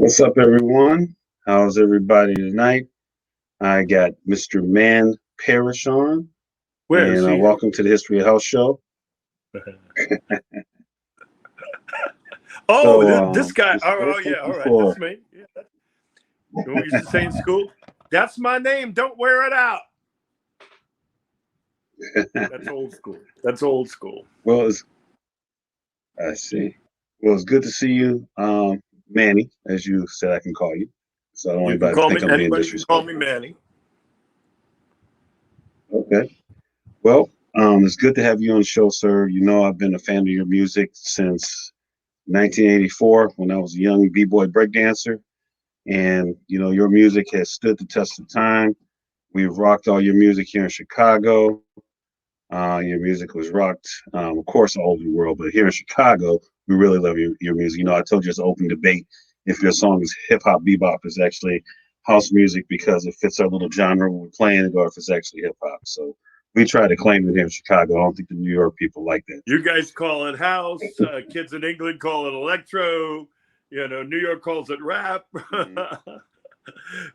What's up, everyone? How's everybody tonight? I got Mr. Man Parrish on, Where is and he? welcome to the History of House show. This guy. just Oh, thank yeah. you All right. for That's me. Yeah, what we used to say in school. That's my name. Don't wear it out. That's old school. That's old school. well, I see. Well, it's good to see you, Manny, as you said. I can call you, so I don't want You can anybody to call me. think I'm being Anybody can call disrespectful. me Manny. Okay. Well, it's good to have you on the show, sir. You know, I've been a fan of your music since 1984 when I was a young b-boy breakdancer. And you know your music has stood the test of time. We've rocked all your music here in Chicago. Your music was rocked, of course, all over the world, but here in Chicago, we really love your music. You know, I told you it's an open debate if your song is hip hop bebop is actually house music because it fits our little genre we're playing, or if it's actually hip hop. So we try to claim it here in Chicago. I don't think the New York people like that. You guys call it house. Kids in England call it electro. You know, New York calls it rap.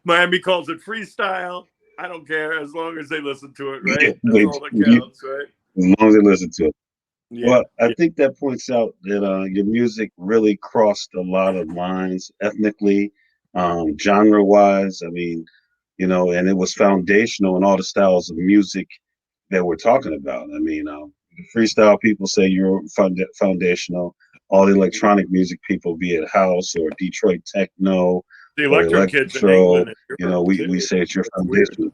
Miami calls it freestyle. I don't care as long as they listen to it, right? That's all that counts, right? As long as they listen to it. Yeah. Well, I think that points out that your music really crossed a lot of lines ethnically, genre-wise. I mean, you know, and it was foundational in all the styles of music that we're talking about. I mean, freestyle people say you're foundational. All the electronic music people, be it house or Detroit techno The or electro kids in electro, England. you know, we say it's your foundational.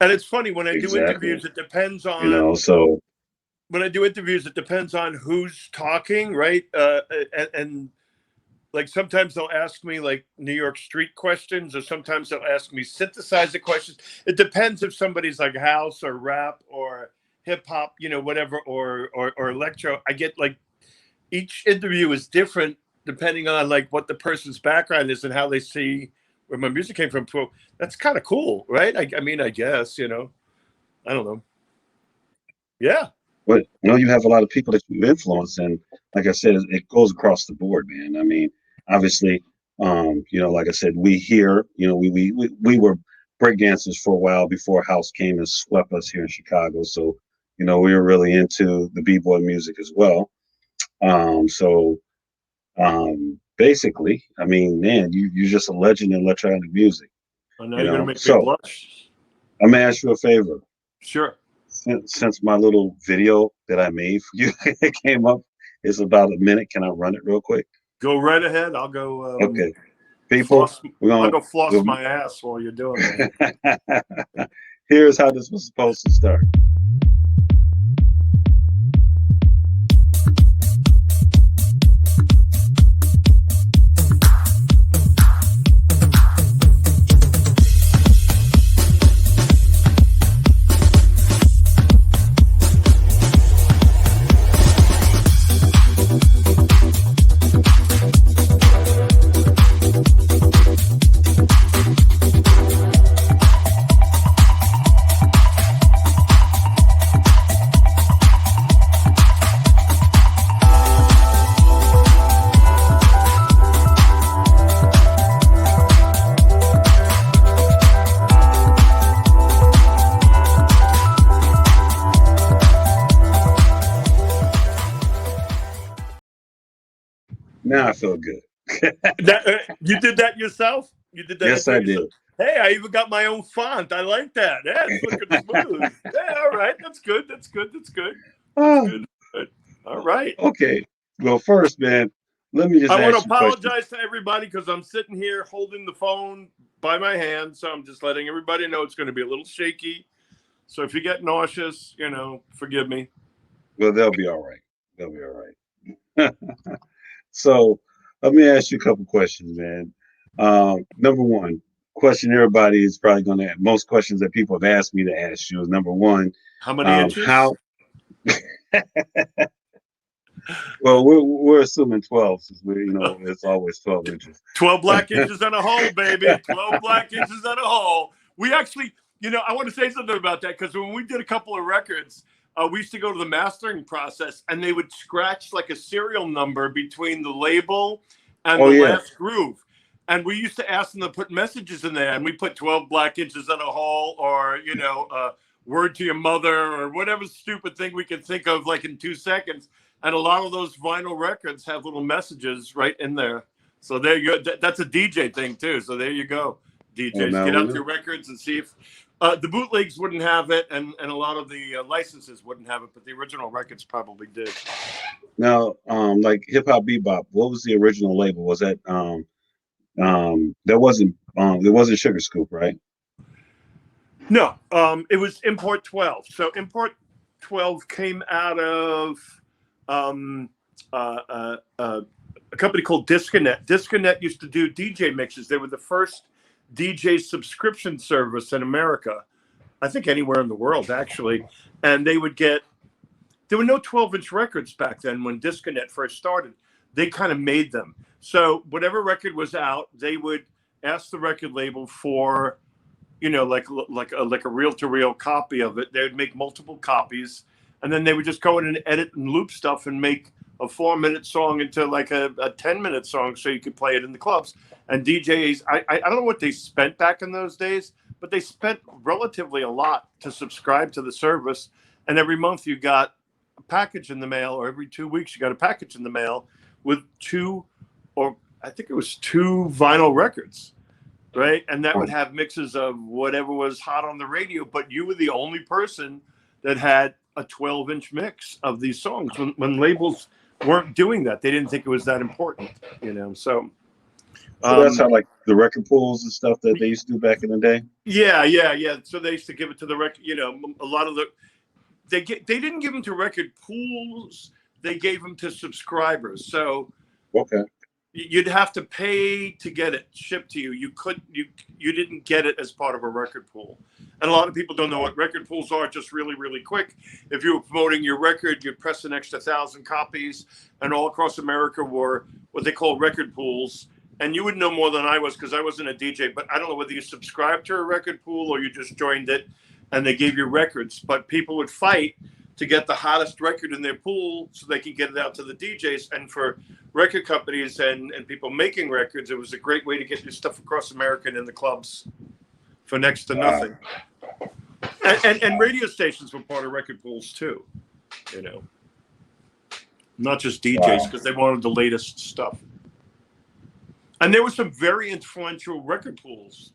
And it's funny when I do Exactly. interviews, it depends on, You know, so when I do interviews, it depends on who's talking, right? And like sometimes they'll ask me like New York street questions, or sometimes they'll ask me synthesizer questions. It depends if somebody's like house or rap or hip hop, you know, whatever, or electro. I get like each interview is different depending on like what the person's background is and how they see where my music came from. So that's kind of cool, right? I mean, I guess, you know, I don't know. Yeah. but you know, you have a lot of people that you influence, and like I said, it goes across the board, man. I mean, obviously, you know, like I said, we here, you know, we were breakdancers for a while before house came and swept us here in Chicago. So, you know, we were really into the b-boy music as well. So basically, I mean, man, you're just a legend in electronic music, Oh, now you you're gonna know. make me So blush. I'm gonna ask you a favor. Sure. Since my little video that I made for you came up, it's about a minute. Can I run it real quick? Go right ahead. I'll go Okay, people, floss. we're I'll gonna. go floss my ass while you're doing that. Here's how this was supposed to start. Now I feel good. You did that yourself? You did that? Yes, I yourself? did. Hey, I even got my own font. I like that. Yeah, it's looking smooth. Yeah, all right. That's good. That's good. That's good. That's good. All right. Okay. Well, first, man, let me just I want to ask you a question. apologize to everybody because I'm sitting here holding the phone by my hand. So I'm just letting everybody know it's going to be a little shaky. So if you get nauseous, you know, forgive me. Well, they'll be all right. They'll be all right. So let me ask you a couple questions, man. Number one, question everybody is probably going to, most questions that people have asked me to ask you is number one, How many inches? how, well, we're assuming 12 since we, you know, it's always 12 inches. 12 black inches and a hole, baby. 12 black inches and a hole. We actually, you know, I want to say something about that because when we did a couple of records, we used to go to the mastering process and they would scratch like a serial number between the label and Oh the yeah. last groove. And we used to ask them to put messages in there, and we put 12 black inches on a hole, or, word to your mother, or whatever stupid thing we could think of, like in 2 seconds. And a lot of those vinyl records have little messages right in there. So there you go. That's a DJ thing too. So there you go. Oh, DJs, now get we out know. your records and see if the bootlegs wouldn't have it, and a lot of the licenses wouldn't have it, but the original records probably did. Now, like Hip Hop Bebop, what was the original label? Was that that wasn't it wasn't Sugar Scoop, right? No, it was Import 12. So Import 12 came out of um, a company called Disconnect. Disconnect used to do DJ mixes. They were the first DJ subscription service in America, I think anywhere in the world, actually. And they would get, there were no 12-inch records back then when Disconnect first started. They kind of made them. So whatever record was out, they would ask the record label for, like a reel-to-reel copy of it. They would make multiple copies, and then they would just go in and edit and loop stuff and make a 4-minute song into like a 10-minute song, so you could play it in the clubs. And DJs, I don't know what they spent back in those days, but they spent relatively a lot to subscribe to the service. And every month you got a package in the mail, or every 2 weeks you got a package in the mail with I think it was two vinyl records. Right. And that would have mixes of whatever was hot on the radio. But you were the only person that had a 12-inch mix of these songs when labels weren't doing that. They didn't think it was that important, So, So that's how like the record pools and stuff that they used to do back in the day. yeah. So they used to give it to the record. A lot of they didn't give them to record pools. They gave them to subscribers. So Okay. you'd have to pay to get it shipped to you. You didn't get it as part of a record pool. And a lot of people don't know what record pools are. Just really, really quick. If you were promoting your record, you'd press an extra 1,000 copies, and all across America were what they call record pools. And you would know more than I was, because I wasn't a DJ, but I don't know whether you subscribed to a record pool or you just joined it and they gave you records. But people would fight to get the hottest record in their pool so they could get it out to the DJs. And for record companies and people making records, it was a great way to get your stuff across America and in the clubs for next to nothing. And radio stations were part of record pools too, not just DJs, because they wanted the latest stuff. And there were some very influential record pools,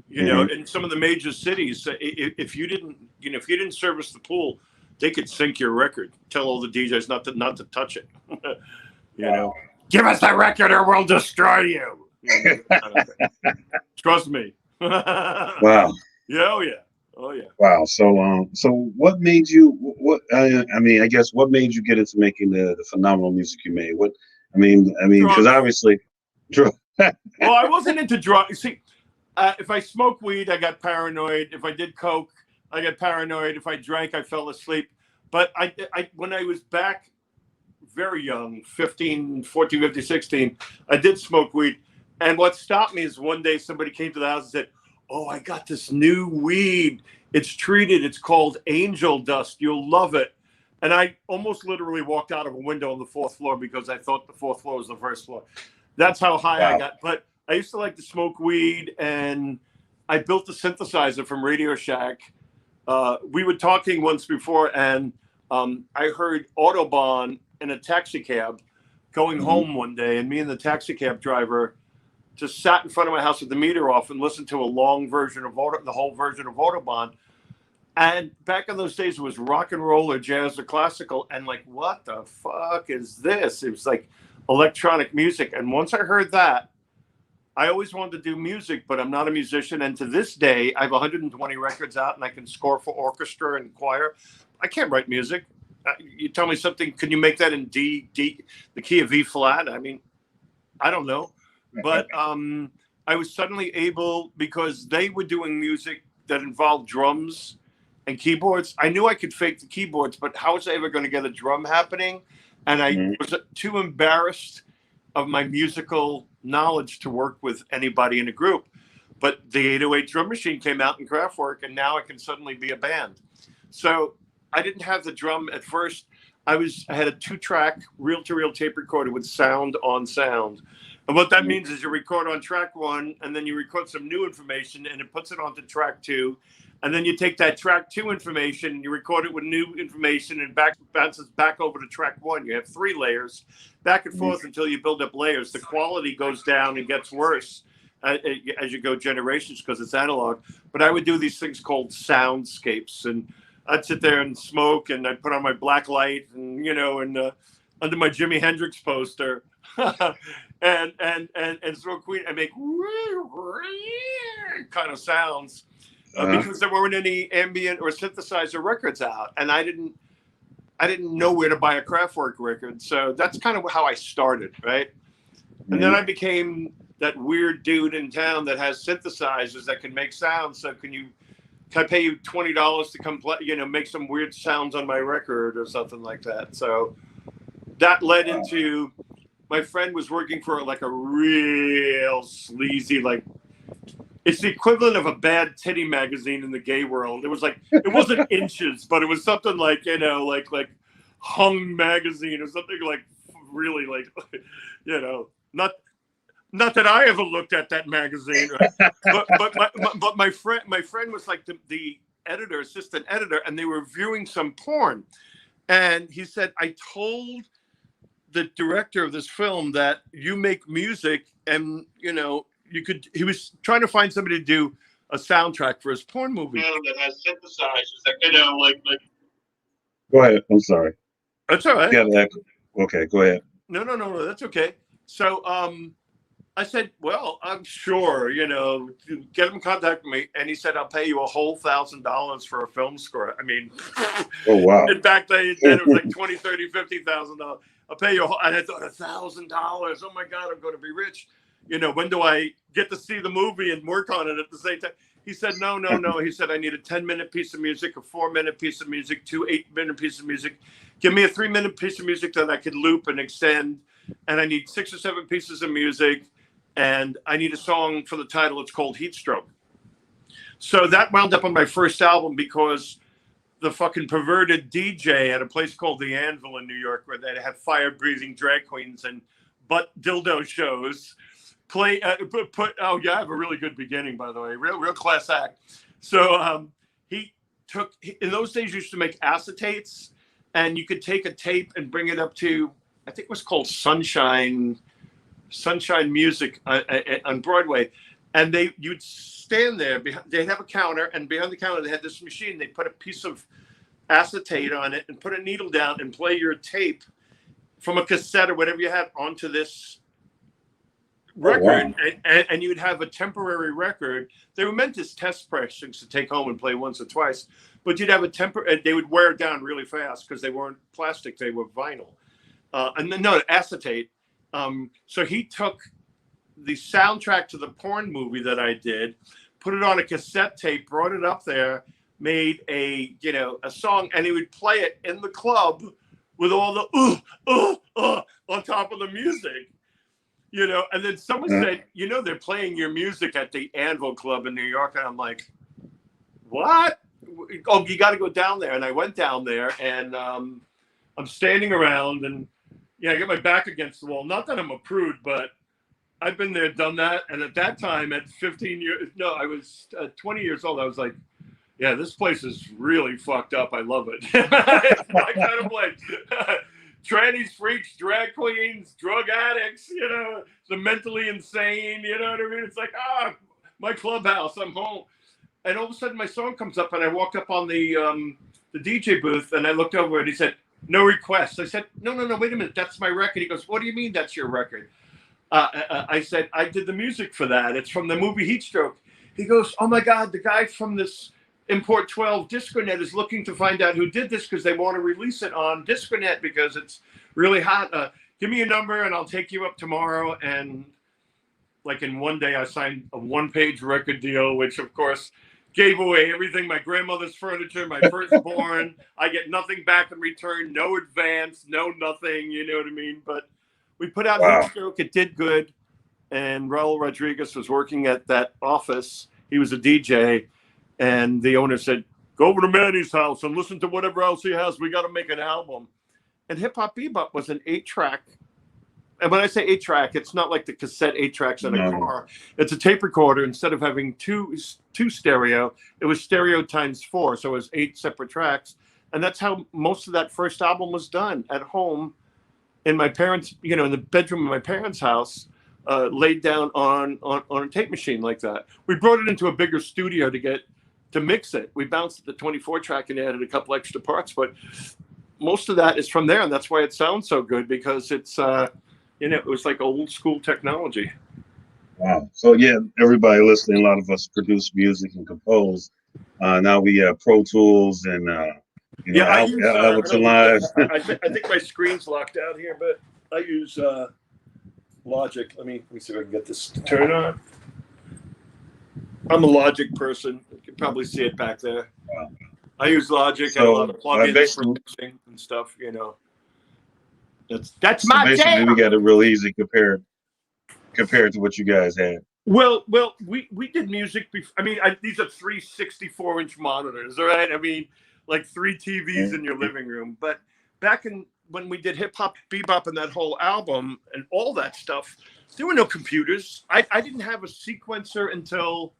in some of the major cities. If you didn't service the pool, they could sink your record. Tell all the DJs not to touch it. Give us the record or we'll destroy you. Trust me. Wow. Yeah. Oh yeah. Wow. So what made you? I mean, I guess what made you get into making the phenomenal music you made? Because obviously, well, I wasn't into drugs. See, if I smoked weed, I got paranoid. If I did coke, I got paranoid. If I drank, I fell asleep. But I when I was back very young, 15, 14, 15, 16, I did smoke weed. And what stopped me is one day somebody came to the house and said, "Oh, I got this new weed. It's treated. It's called angel dust. You'll love it." And I almost literally walked out of a window on the 4th floor because I thought the 4th floor was the 1st floor. That's how high I got. But I used to like to smoke weed, and I built a synthesizer from Radio Shack. We were talking once before, and I heard Autobahn in a taxi cab going home one day, and me and the taxi cab driver just sat in front of my house with the meter off and listened to a long version of the whole version of Autobahn. And back in those days, it was rock and roll or jazz or classical, and like, what the fuck is this? It was like electronic music. And once I heard that, I always wanted to do music, but I'm not a musician. And to this day, I have 120 records out, and I can score for orchestra and choir. I can't write music. You tell me something, can you make that in D, the key of E flat? I mean, I don't know. But I was suddenly able, because they were doing music that involved drums and keyboards. I knew I could fake the keyboards, but how was I ever going to get a drum happening? And I was too embarrassed of my musical knowledge to work with anybody in a group. But the 808 drum machine came out in Kraftwerk, and now I can suddenly be a band. So I didn't have the drum at first. I had a 2-track reel-to-reel tape recorder with sound on sound. And what that means is you record on track 1, and then you record some new information, and it puts it onto track 2. And then you take that track 2 information, you record it with new information, and bounces back over to track 1. You have 3 layers, back and forth until you build up layers. The quality goes down and gets worse as you go generations because it's analog. But I would do these things called soundscapes, and I'd sit there and smoke, and I'd put on my black light, and under my Jimi Hendrix poster, and smoke weed and make kind of sounds because there weren't any ambient or synthesizer records out, and I didn't know where to buy a Kraftwerk record, so that's kind of how I started, right? And then I became that weird dude in town that has synthesizers that can make sounds. So can I pay you $20 to come play, make some weird sounds on my record or something like that? So that led into, my friend was working for like a real sleazy, like, it's the equivalent of a bad titty magazine in the gay world. It was like, it wasn't Inches, but it was something like, like Hung magazine or something like really like, not that I ever looked at that magazine, right? but my friend was like the assistant editor, and they were viewing some porn, and he said, I told the director of this film that you make music, and he was trying to find somebody to do a soundtrack for his porn movie that has synthesizers that like. Go ahead. I'm sorry. That's all right. Yeah. Okay. Go ahead. No. That's okay. So I said, well, I'm sure, get him in contact with me. And he said, I'll pay you a whole $1,000 for a film score. I mean, oh, wow. In fact, then it was like $20,000, $30,000, $50,000. I'll pay you and I thought $1,000. Oh my God, I'm going to be rich. When do I get to see the movie and work on it at the same time? He said, no. He said, I need a 10-minute piece of music, a 4-minute piece of music, 2 8-minute pieces of music. Give me a 3-minute piece of music that I could loop and extend. And I need 6 or 7 pieces of music. And I need a song for the title. It's called Heat Stroke. So that wound up on my first album because the fucking perverted DJ at a place called The Anvil in New York, where they have fire-breathing drag queens and butt dildo shows, I have a really good beginning, by the way. Real class act. So in those days, you used to make acetates, and you could take a tape and bring it up to, I think it was called Sunshine Music on Broadway, and you'd stand there. They'd have a counter, and behind the counter they had this machine. They put a piece of acetate on it and put a needle down and play your tape from a cassette or whatever you had onto this record. Oh, wow. and you'd have a temporary record. They were meant as test pressings to take home and play once or twice, but you'd have they would wear down really fast because they weren't plastic, they were vinyl. Acetate. So he took the soundtrack to the porn movie that I did, put it on a cassette tape, brought it up there, made a song, and he would play it in the club with all the on top of the music, and then someone said, they're playing your music at the Anvil Club in New York. And I'm like, what? Oh, you got to go down there. And I went down there, and I'm standing around, and I get my back against the wall. Not that I'm a prude, but I've been there, done that. And at that time, at 15 years, no, I was 20 years old. I was like, yeah, this place is really fucked up. I love it. It's my kind of place. Trannies, freaks, drag queens, drug addicts, the mentally insane, you know what I mean? It's like, my clubhouse, I'm home. And all of a sudden my song comes up, and I walked up on the DJ booth, and I looked over, and he said, no requests. I said, no, wait a minute. That's my record. He goes, what do you mean that's your record? I said, I did the music for that. It's from the movie Heat Stroke. He goes, oh my God, the guy from this Import 12 Disconet is looking to find out who did this because they want to release it on Disconet because it's really hot. Give me a number and I'll take you up tomorrow. And like in one day, I signed a 1-page record deal, which of course gave away everything, my grandmother's furniture, my firstborn. I get nothing back in return, no advance, no nothing, you know what I mean? But we put out Heat Stroke, it did good. And Raul Rodriguez was working at that office. He was a DJ. And the owner said, go over to Manny's house and listen to whatever else he has. We got to make an album. And Hip Hop Bebop was an 8-track. And when I say 8-track, it's not like the cassette 8-tracks in a car. It's a tape recorder. Instead of having two stereo, it was stereo times 4. So it was 8 separate tracks. And that's how most of that first album was done, at home in my parents', in the bedroom of my parents' house, laid down on a tape machine like that. We brought it into a bigger studio to mix it. We bounced the 24-track and added a couple extra parts, but most of that is from there, and that's why it sounds so good, because it's it was like old school technology. Wow. So yeah, everybody listening, a lot of us produce music and compose. Now we have Pro Tools and I use Ableton Live. I think my screen's locked out here, but I use Logic. Let me see if I can get this to turn on. I'm a Logic person. You can probably see it back there. Wow. I use Logic and a lot of plugins for mixing and stuff. That's my jam. We got it real easy compared to what you guys had. Well, we did music before. I mean, these are 3 64-inch monitors, all right? I mean, like 3 TVs in your living room. But back when we did Hip Hop Bebop and that whole album and all that stuff, there were no computers. I didn't have a sequencer until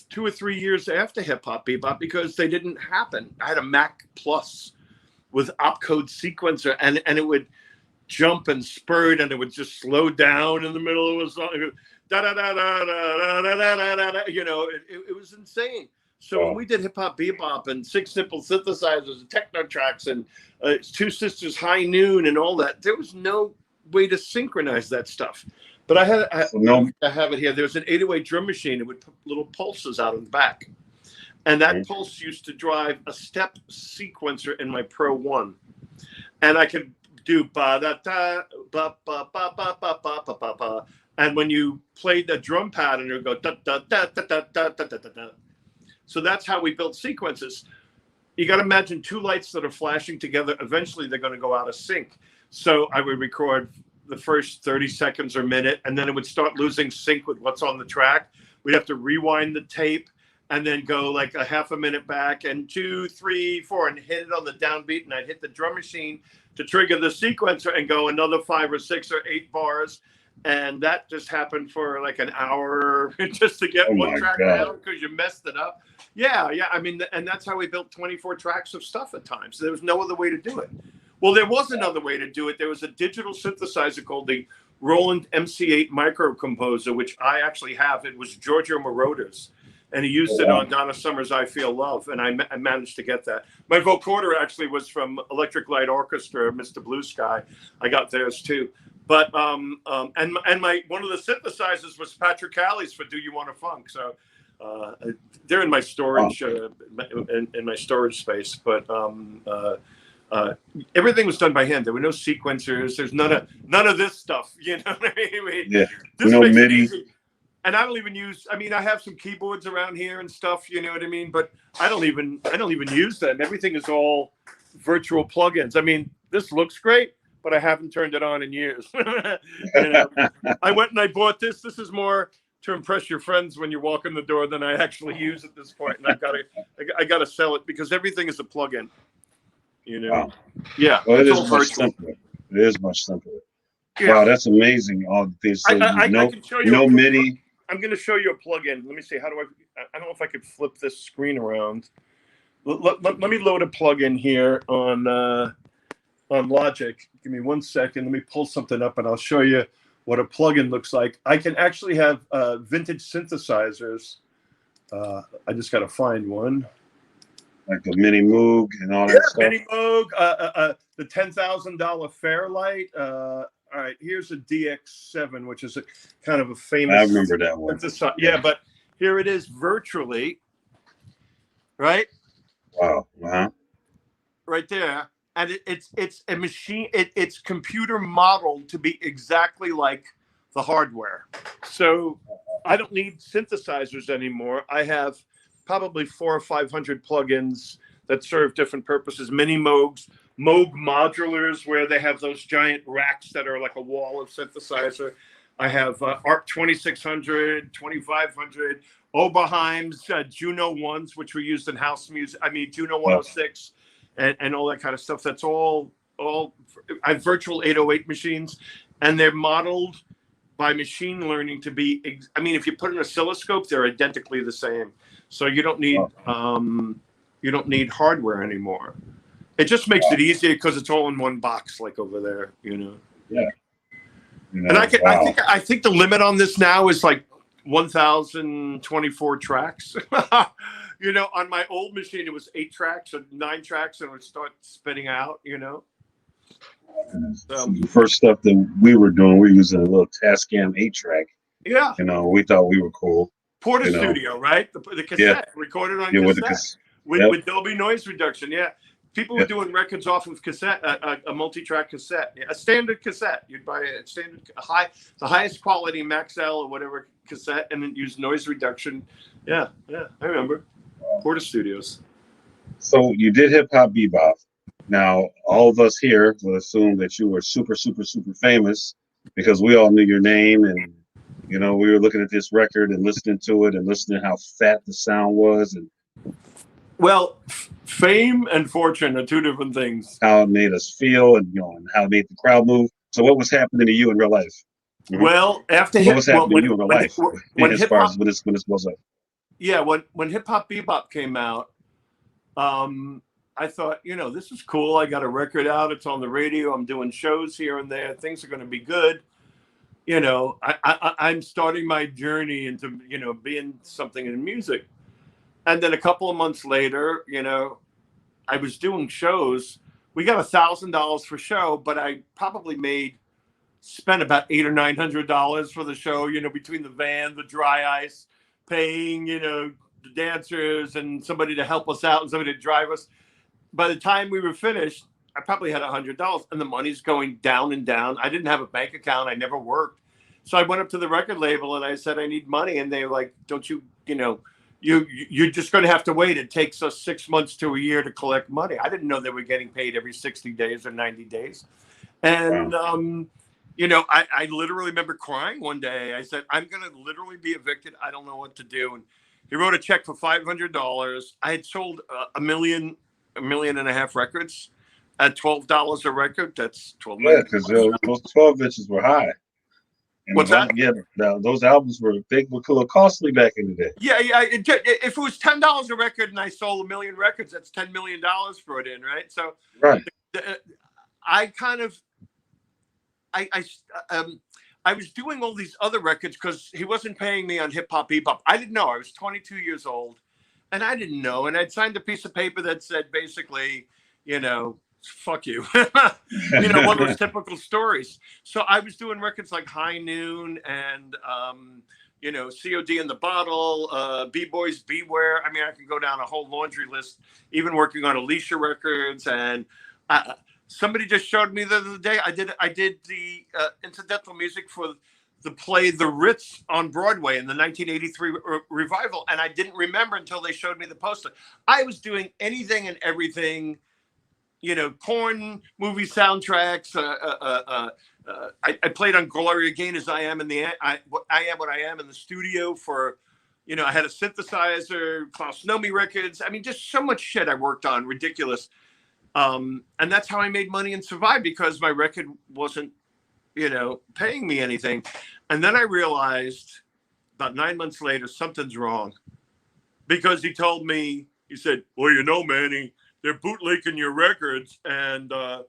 2 or 3 years after Hip Hop Bebop, because they didn't happen. I had a Mac Plus with opcode sequencer, and it would jump and spurt, and it would just slow down in the middle of a song. Da da da da da da da da da. It was insane. So when we did Hip Hop Bebop and 6 Nipple synthesizers and techno tracks and 2 Sisters High Noon and all that, there was no way to synchronize that stuff. But I have it here. There was an 808 drum machine. It would put little pulses out in the back. And that pulse used to drive a step sequencer in my Pro 1. And I could do ba da da ba ba ba ba ba ba ba ba ba. And when you played the drum pattern, it would go da da da da da da da da da. So that's how we built sequences. You got to imagine 2 lights that are flashing together. Eventually, they're going to go out of sync. So I would record the first 30 seconds or minute, and then it would start losing sync with what's on the track. We'd have to rewind the tape and then go like a half a minute back and 2, 3, 4 and hit it on the downbeat. And I'd hit the drum machine to trigger the sequencer and go another 5 or 6 or 8 bars. And that just happened for like an hour just to get one track down because you messed it up. Yeah. I mean, and that's how we built 24 tracks of stuff at times. There was no other way to do it. Well, there was another way to do it. There was a digital synthesizer called the Roland MC8 Micro Composer, which I actually have. It was Giorgio Moroder's, and he used it on Donna Summer's I Feel Love, and I managed to get that. My vocoder actually was from Electric Light Orchestra, Mr. Blue Sky. I got theirs too. But and my one of the synthesizers was Patrick Callie's for Do You Want to Funk. So they're in my storage in my storage space. But everything was done by hand. There were no sequencers. There's none of this stuff. You know what I mean? Yeah. This no makes MIDI. it easy. And I don't even use. I mean, I have some keyboards around here and stuff. You know what I mean? But I don't even use them. Everything is all virtual plugins. I mean, this looks great, but I haven't turned it on in years. I went and I bought this. This is more to impress your friends when you walk in the door than I actually use at this point. And I gotta sell it because everything is a plugin. Wow. Yeah. Well, it is much simpler. It is much simpler. Yeah. Wow, that's amazing. All the things. So I can show you no MIDI. I'm going to show you a plugin. Let me see. How do I don't know if I could flip this screen around. Let me load a plugin here on Logic. Give me 1 second. Let me pull something up and I'll show you what a plugin looks like. I can actually have vintage synthesizers. I just got to find one. Like the Mini Moog and all that stuff. Mini Moog, the $10,000 Fairlight. All right, here's a DX7, which is a kind of a famous. I remember that one. Yeah, but here it is virtually, right? Wow. Uh-huh. Right there, and it's a machine. It's computer modeled to be exactly like the hardware. So I don't need synthesizers anymore. I have probably 400 or 500 plugins that serve different purposes. Mini Moogs. Moog modulars where they have those giant racks that are like a wall of synthesizer. I have ARC 2600, 2500, Oberheim's Juno 1s, which were used in house music. I mean, Juno 106 and all that kind of stuff. That's all. I have virtual 808 machines, and they're modeled by machine learning to be. I mean, if you put an oscilloscope, they're identically the same. So you don't need hardware anymore. It just makes it easier because it's all in one box, like over there, you know. Yeah. And I think the limit on this now is like 1,024 tracks. You know, on my old machine it was 8 tracks or 9 tracks, and it would start spitting out. You know. So the first stuff that we were doing, we were using a little Tascam 8-track. Yeah. You know, we thought we were cool. Porta Studio, right? The cassette recorded on cassette with Dolby noise reduction. Yeah. People were doing records off of cassette, a multi-track cassette, a standard cassette. You'd buy a standard, the highest quality Max L or whatever cassette, and then use noise reduction. Yeah, I remember. Porta Studios. So you did Hip Hop Bebop. Now, all of us here will assume that you were super, super, super famous because we all knew your name, and you know we were looking at this record and listening to it and listening how fat the sound was and. Well, fame and fortune are two different things. How it made us feel, and you know, and how it made the crowd move. So, what was happening to you in real life? Mm-hmm. Well, after what was happening to you in real life when hip hop when this was up? Yeah, when Hip Hop Bebop came out, I thought, you know, this is cool. I got a record out. It's on the radio. I'm doing shows here and there. Things are going to be good. You know, I'm starting my journey into, you know, being something in music. And then a couple of months later, you know, I was doing shows. We got $1,000 for show, but I probably spent about $800 or $900 for the show, you know, between the van, the dry ice, paying, you know, the dancers and somebody to help us out and somebody to drive us. By the time we were finished, I probably had $100, and the money's going down and down. I didn't have a bank account. I never worked. So I went up to the record label and I said, I need money. And they were like, don't you, you know, you're just going to have to wait. It takes us 6 months to a year to collect money. I didn't know they were getting paid every 60 days or 90 days. And, you know, I literally remember crying one day. I said, I'm going to literally be evicted. I don't know what to do. And he wrote a check for $500. I had sold a million and a half records at $12 a record. That's 12 million. Yeah, because those 12 inches were high. And what's that? Yeah, those albums were big, but a little costly back in the day. Yeah. If it was $10 a record and I sold 1 million records, that's $10 million for it in, right? So, right. I kind of, I was doing all these other records because he wasn't paying me on Hip Hop Bebop. I didn't know. I was 22 years old, and I didn't know. And I'd signed a piece of paper that said basically, you know, fuck you. You know, one of those typical stories. So I was doing records like High Noon and, you know, COD in the Bottle, B-Boys Beware. I mean, I can go down a whole laundry list, even working on Alicia Records. And somebody just showed me the other day, I did the incidental music for the play The Ritz on Broadway in the 1983 revival. And I didn't remember until they showed me the poster. I was doing anything and everything. You know, porn movie soundtracks. I played on Gloria Gaynor's I Am What I Am in the studio for, you know, I had a synthesizer, Klaus Nomi records. I mean, just so much shit I worked on, ridiculous. And that's how I made money and survived, because my record wasn't, you know, paying me anything. And then I realized about 9 months later, something's wrong, because he told me, he said, well, you know, Manny, they're bootlegging your records, and they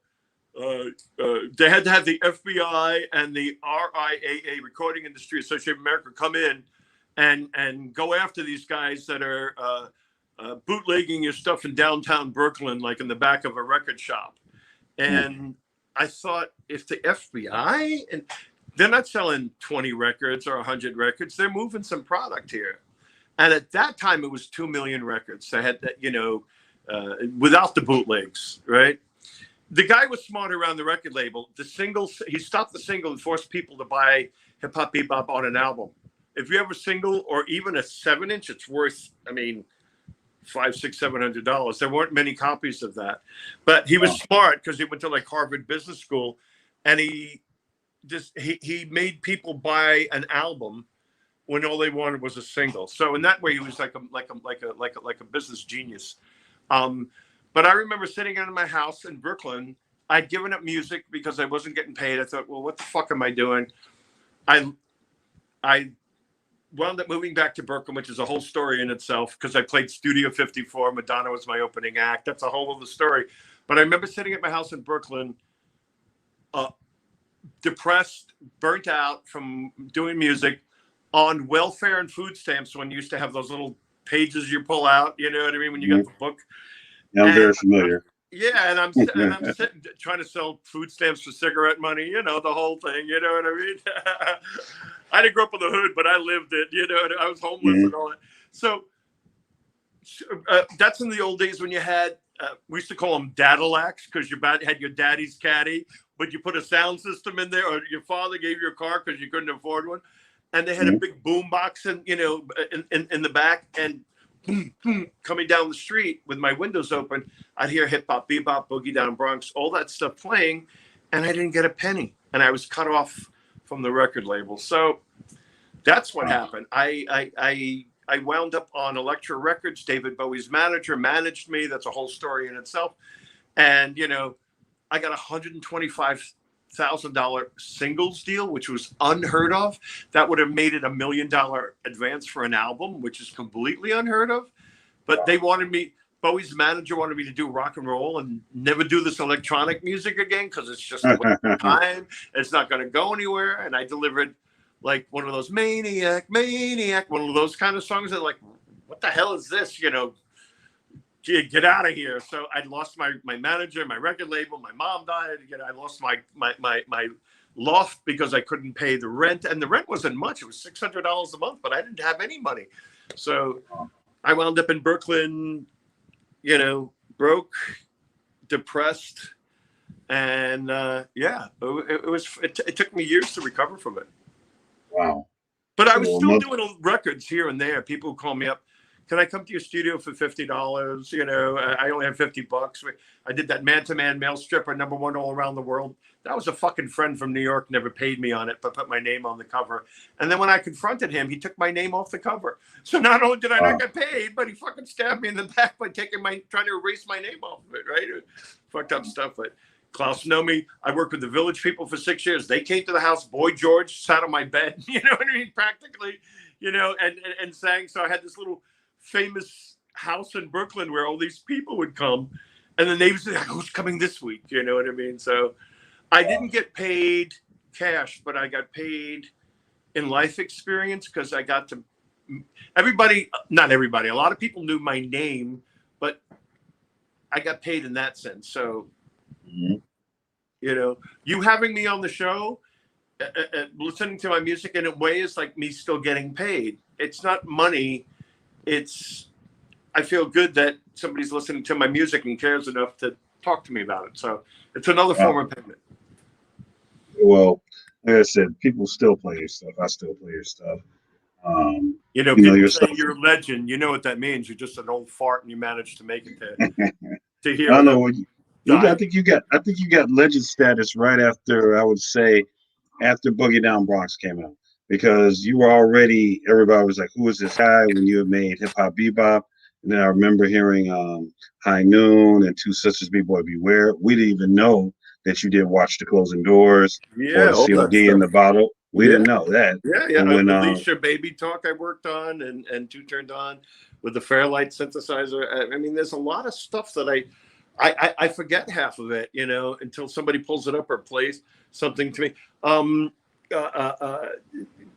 had to have the FBI and the RIAA, Recording Industry Association of America, come in and go after these guys that are bootlegging your stuff in downtown Brooklyn, like in the back of a record shop. And I thought, if the FBI, and they're not selling 20 records or 100 records, they're moving some product here. And at that time, it was 2 million records. They had that, you know, without the bootlegs, right? The guy was smart around the record label. The single, he stopped the single and forced people to buy Hip Hop Bebop on an album. If you have a single or even a 7-inch, it's worth, I mean, $500, $600, $700. There weren't many copies of that, but he was smart because he went to like Harvard Business School, and he made people buy an album when all they wanted was a single. So in that way, he was like a business genius. But I remember sitting in my house in Brooklyn. I'd given up music because I wasn't getting paid. I thought, well, what the fuck am I doing? I I wound up moving back to Brooklyn, which is a whole story in itself, because I played Studio 54. Madonna was my opening act. That's a whole other story. But I remember sitting at my house in Brooklyn, depressed, burnt out from doing music, on welfare and food stamps when you used to have those little pages you pull out, you know what I mean, when you got the book. Yeah, I'm very familiar. Yeah, and I'm sitting trying to sell food stamps for cigarette money, you know, the whole thing, you know what I mean? I didn't grow up in the hood, but I lived it, you know, I was homeless and all that. So that's in the old days when you had, we used to call them Dadillacs, because you had your daddy's caddy, but you put a sound system in there, or your father gave you a car because you couldn't afford one. And they had a big boom box in the back, and boom, boom, coming down the street with my windows open, I'd hear hip hop, bebop, boogie down Bronx, all that stuff playing, and I didn't get a penny, and I was cut off from the record label. So that's what happened. I wound up on Elektra Records. David Bowie's manager managed me. That's a whole story in itself. And I got $125,000 singles deal, which was unheard of. That would have made it $1 million advance for an album, which is completely unheard of. But they wanted me, Bowie's manager wanted me to do rock and roll and never do this electronic music again, because it's just a waste of time. It's not going to go anywhere. And I delivered like one of those maniac, one of those kind of songs that like, what the hell is this? Get out of here. So I lost my manager, my record label, my mom died. I lost my loft because I couldn't pay the rent. And the rent wasn't much. It was $600 a month, but I didn't have any money. So I wound up in Brooklyn, broke, depressed. And it took me years to recover from it. Wow. But I was still doing records here and there. People would call me up. Can I come to your studio for $50? I only have $50. I did that man-to-man mail stripper, #1 all around the world. That was a fucking friend from New York, never paid me on it, but put my name on the cover. And then when I confronted him, he took my name off the cover. So not only did I not get paid, but he fucking stabbed me in the back by trying to erase my name off of it, right? Fucked up stuff. But Klaus Nomi, I worked with the Village People for 6 years. They came to the house. Boy George sat on my bed, you know what I mean? Practically, and sang. So I had this little famous house in Brooklyn where all these people would come, and then they would say, who's coming this week? You know what I mean? So I didn't get paid cash, but I got paid in life experience, because I got to not everybody, a lot of people knew my name, but I got paid in that sense. So, you having me on the show, listening to my music in a way is like me still getting paid. It's not money. I feel good that somebody's listening to my music and cares enough to talk to me about it. So it's another form of payment. Well, like I said, people still play your stuff. I still play your stuff. People say you're a legend. You know what that means. You're just an old fart, and you managed to make it to hear. I know. I think you got legend status right after, I would say, after Boogie Down Bronx came out. Because you were already, everybody was like, who is this guy, when you had made Hip Hop Bebop. And then I remember hearing High Noon and Two Sisters B-Boy Beware. We didn't even know that you did Watch the Closing Doors or the COD in the Bottle. We didn't know that. Yeah. And when Alicia Baby Talk I worked on, and Two Turned On with the Fairlight synthesizer. I mean, there's a lot of stuff that I forget half of it, until somebody pulls it up or plays something to me.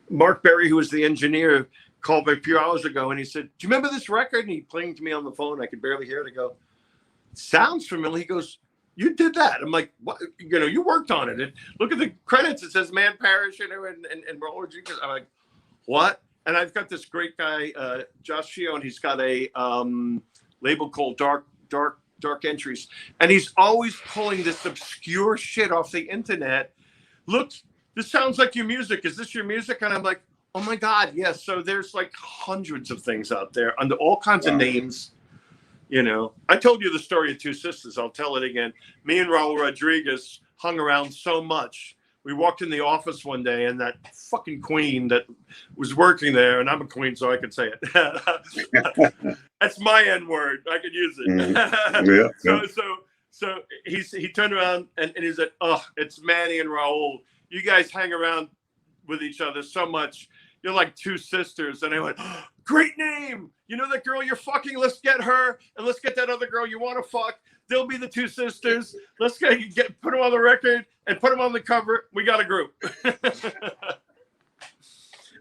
Mark Berry, who was the engineer, called me a few hours ago, and he said, do you remember this record? And he playing to me on the phone. I could barely hear it. I go, sounds familiar. He goes, you did that. I'm like, what? You worked on it. And look at the credits. It says Man Parrish, and Roller G. I'm like, what? And I've got this great guy, Josh Shio, and he's got a label called Dark Entries. And he's always pulling this obscure shit off the internet. Look, this sounds like your music. Is this your music? And I'm like, oh my God, yes. So there's like hundreds of things out there under all kinds of names. I told you the story of Two Sisters. I'll tell it again. Me and Raul Rodriguez hung around so much. We walked in the office one day, and that fucking queen that was working there, and I'm a queen, so I can say it. That's my N word. I could use it. Mm-hmm. Yeah. So he turned around and he said, "Oh, it's Manny and Raul. You guys hang around with each other so much. You're like two sisters." And I went, oh, "Great name. You know that girl you're fucking? Let's get her, and let's get that other girl you want to fuck. They'll be the two sisters. Let's get put them on the record and put them on the cover. We got a group."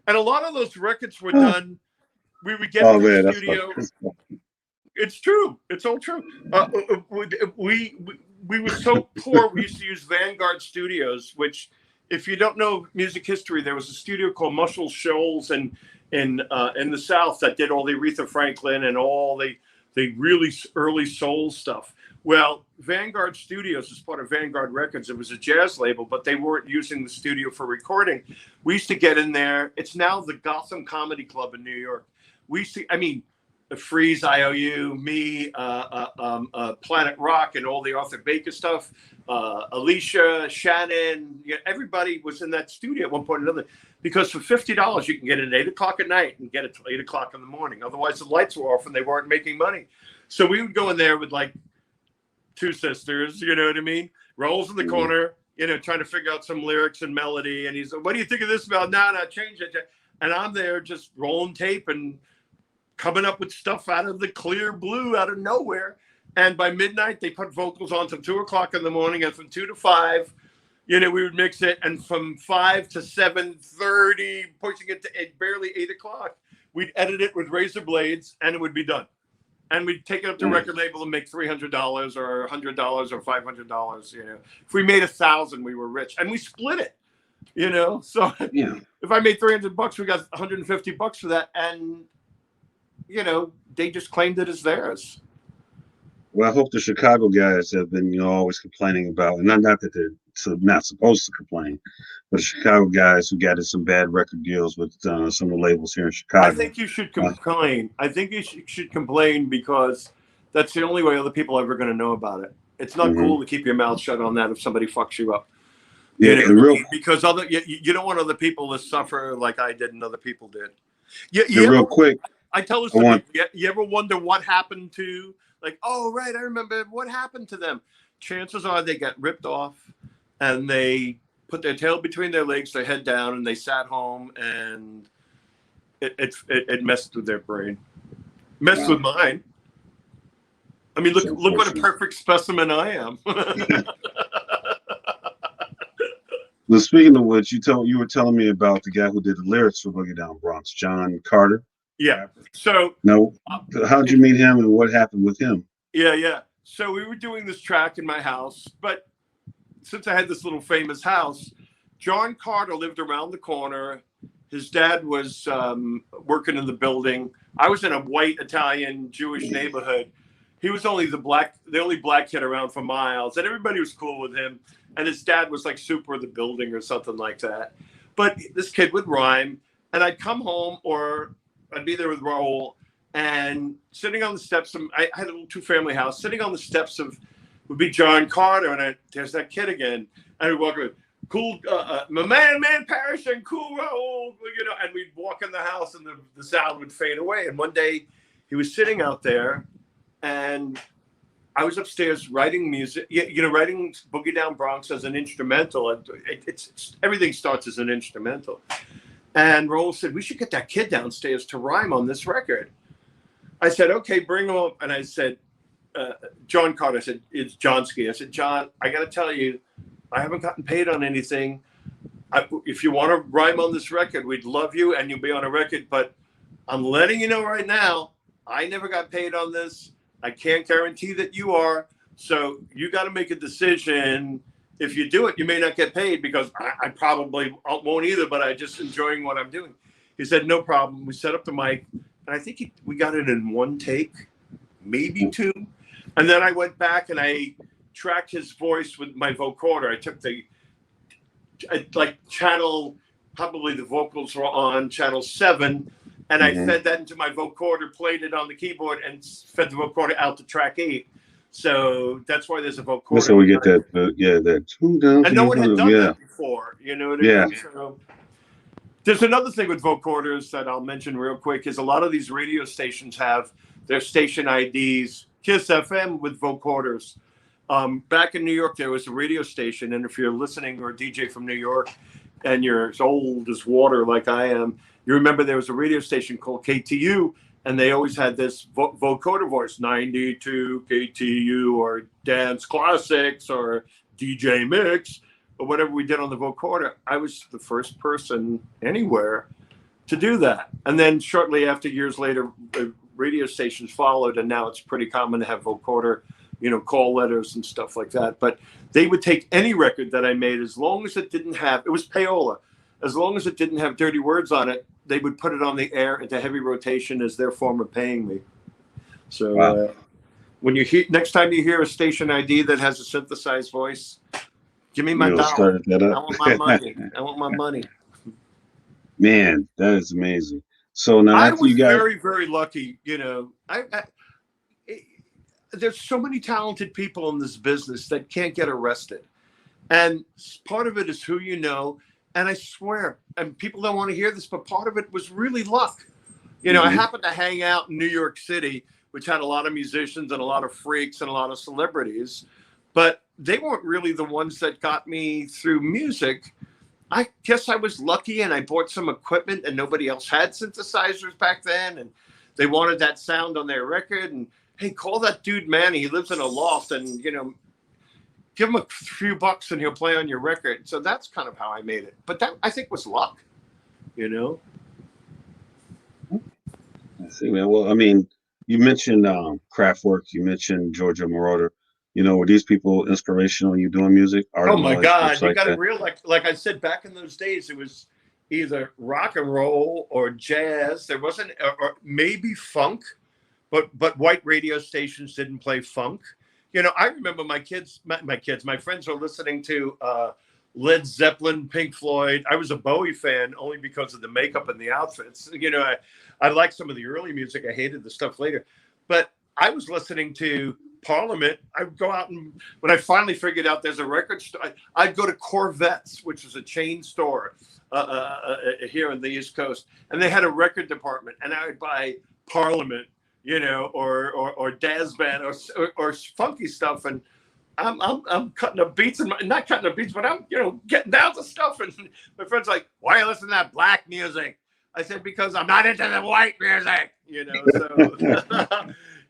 And a lot of those records were done. We would get to the studio. It's true. It's all true. We were so poor. We used to use Vanguard Studios, which, if you don't know music history, there was a studio called Muscle Shoals in the South that did all the Aretha Franklin and all the really early soul stuff. Well, Vanguard Studios is part of Vanguard Records. It was a jazz label, but they weren't using the studio for recording. We used to get in there. It's now the Gotham Comedy Club in New York. We used to, I mean, Freeze, IOU, me, Planet Rock, and all the Arthur Baker stuff. Alicia, Shannon, everybody was in that studio at one point or another. Because for $50, you can get it at 8 o'clock at night and get it till 8 o'clock in the morning. Otherwise, the lights were off and they weren't making money. So we would go in there with like two sisters, you know what I mean? Rolls in the corner, trying to figure out some lyrics and melody. And he's like, "What do you think of this about?" No, change it. And I'm there just rolling tape and coming up with stuff out of the clear blue, out of nowhere. And by midnight, they put vocals on till 2 o'clock in the morning. And from 2 to 5, we would mix it. And from 5 to 7:30, pushing it to barely 8 o'clock, we'd edit it with razor blades and it would be done. And we'd take it up to record label and make $300 or $100 or $500. If we made 1,000, we were rich, and we split it. So if I made $300, we got $150 for that, and they just claimed it as theirs. Well, I hope the Chicago guys have been, always complaining about, and not that they're not supposed to complain, but the Chicago guys who got in some bad record deals with some of the labels here in Chicago. I think you should complain. I think you should complain because that's the only way other people are ever going to know about it. It's not cool to keep your mouth shut on that if somebody fucks you up. Because you don't want other people to suffer like I did and other people did. Real quick, I tell this to people. You ever wonder what happened to? Like, oh, right, I remember what happened to them. Chances are they got ripped off and they put their tail between their legs, their head down, and they sat home, and it messed with their brain. Messed with mine. I mean, look what a perfect specimen I am. Well, speaking of which, you were telling me about the guy who did the lyrics for Boogie Down Bronx, John Carter. Yeah. So how'd you meet him and what happened with him? Yeah. So we were doing this track in my house, but since I had this little famous house, John Carter lived around the corner. His dad was working in the building. I was in a white Italian Jewish neighborhood. He was only the only black kid around for miles, and everybody was cool with him. And his dad was like super of the building or something like that. But this kid would rhyme, and I'd come home or I'd be there with Raul, and sitting on the steps of, I had a little 2-family house, sitting on the steps of, would be John Carter, and there's that kid again. And we'd walk around, cool, my man Parrish and cool Raul, and we'd walk in the house and the sound would fade away. And one day he was sitting out there, and I was upstairs writing music, writing Boogie Down Bronx as an instrumental. It's everything starts as an instrumental. And Raul said, "We should get that kid downstairs to rhyme on this record." I said, "Okay, bring him up." And I said, John Carter, I said, "It's Johnsky." I said, "John, I got to tell you, I haven't gotten paid on anything. If you want to rhyme on this record, we'd love you and you'll be on a record. But I'm letting you know right now, I never got paid on this. I can't guarantee that you are. So you got to make a decision. If you do it, you may not get paid because I probably won't either, but I'm just enjoying what I'm doing." He said, "No problem." We set up the mic, and I think we got it in one take, maybe two. And then I went back and I tracked his voice with my vocoder. I took channel, probably the vocals were on channel 7, and I fed that into my vocoder, played it on the keyboard, and fed the vocoder out to track 8. So that's why there's a vocoder. So we get that, and no one had done that before. You know what I mean? So there's another thing with vocoders that I'll mention real quick is a lot of these radio stations have their station IDs. Kiss FM with vocoders. Back in New York, there was a radio station, and if you're listening or a DJ from New York, and you're as old as water like I am, you remember there was a radio station called KTU, and they always had this vocoder voice, 92 KTU or Dance Classics or DJ Mix or whatever we did on the vocoder. I was the first person anywhere to do that. And then shortly after, years later, radio stations followed, and now it's pretty common to have vocoder, call letters and stuff like that. But they would take any record that I made, as long as it didn't have, it was payola, as long as it didn't have dirty words on it, they would put it on the air into heavy rotation as their form of paying me. So wow. When you hear, next time you hear a station ID that has a synthesized voice, give me my dollar. I want my money. I want my money. Man, that is amazing. So now I was very, very lucky. There's so many talented people in this business that can't get arrested. And part of it is who you know. And I swear, and people don't want to hear this, but part of it was really luck. I happened to hang out in New York City, which had a lot of musicians and a lot of freaks and a lot of celebrities, but they weren't really the ones that got me through music. I guess I was lucky, and I bought some equipment, and nobody else had synthesizers back then, and they wanted that sound on their record. And hey, call that dude Manny. He lives in a loft, and give him a few bucks and he'll play on your record. So that's kind of how I made it. But that, I think, was luck, I see, man. Well, I mean, you mentioned Kraftwerk, you mentioned Georgia Moroder. Were these people inspirational in you doing music? Oh my God, you got to realize, like I said, back in those days, it was either rock and roll or jazz. There wasn't, or maybe funk, but white radio stations didn't play funk. I remember my friends were listening to Led Zeppelin, Pink Floyd. I was a Bowie fan only because of the makeup and the outfits. I liked some of the early music. I hated the stuff later. But I was listening to Parliament. I would go out, and when I finally figured out there's a record store, I'd go to Corvette's, which is a chain store here on the East Coast. And they had a record department, and I would buy Parliament, or Daz Band or funky stuff, and I'm cutting the beats, and not cutting the beats, but I'm getting down to stuff. And my friend's like, "Why are you listening to that black music?" I said, "Because I'm not into the white music." So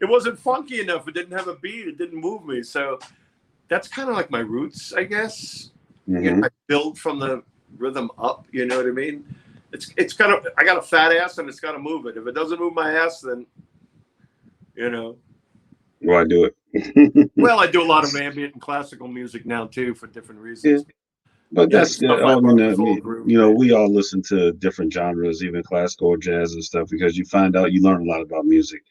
it wasn't funky enough. It didn't have a beat. It didn't move me. So that's kind of like my roots, I guess. I build from the rhythm up. You know what I mean? It's got I got a fat ass, and it's got to move it. If it doesn't move my ass, then Why do it? Well, I do a lot of ambient and classical music now too, for different reasons. Yeah. But that's we all listen to different genres, even classical or jazz and stuff, because you find out, you learn a lot about music.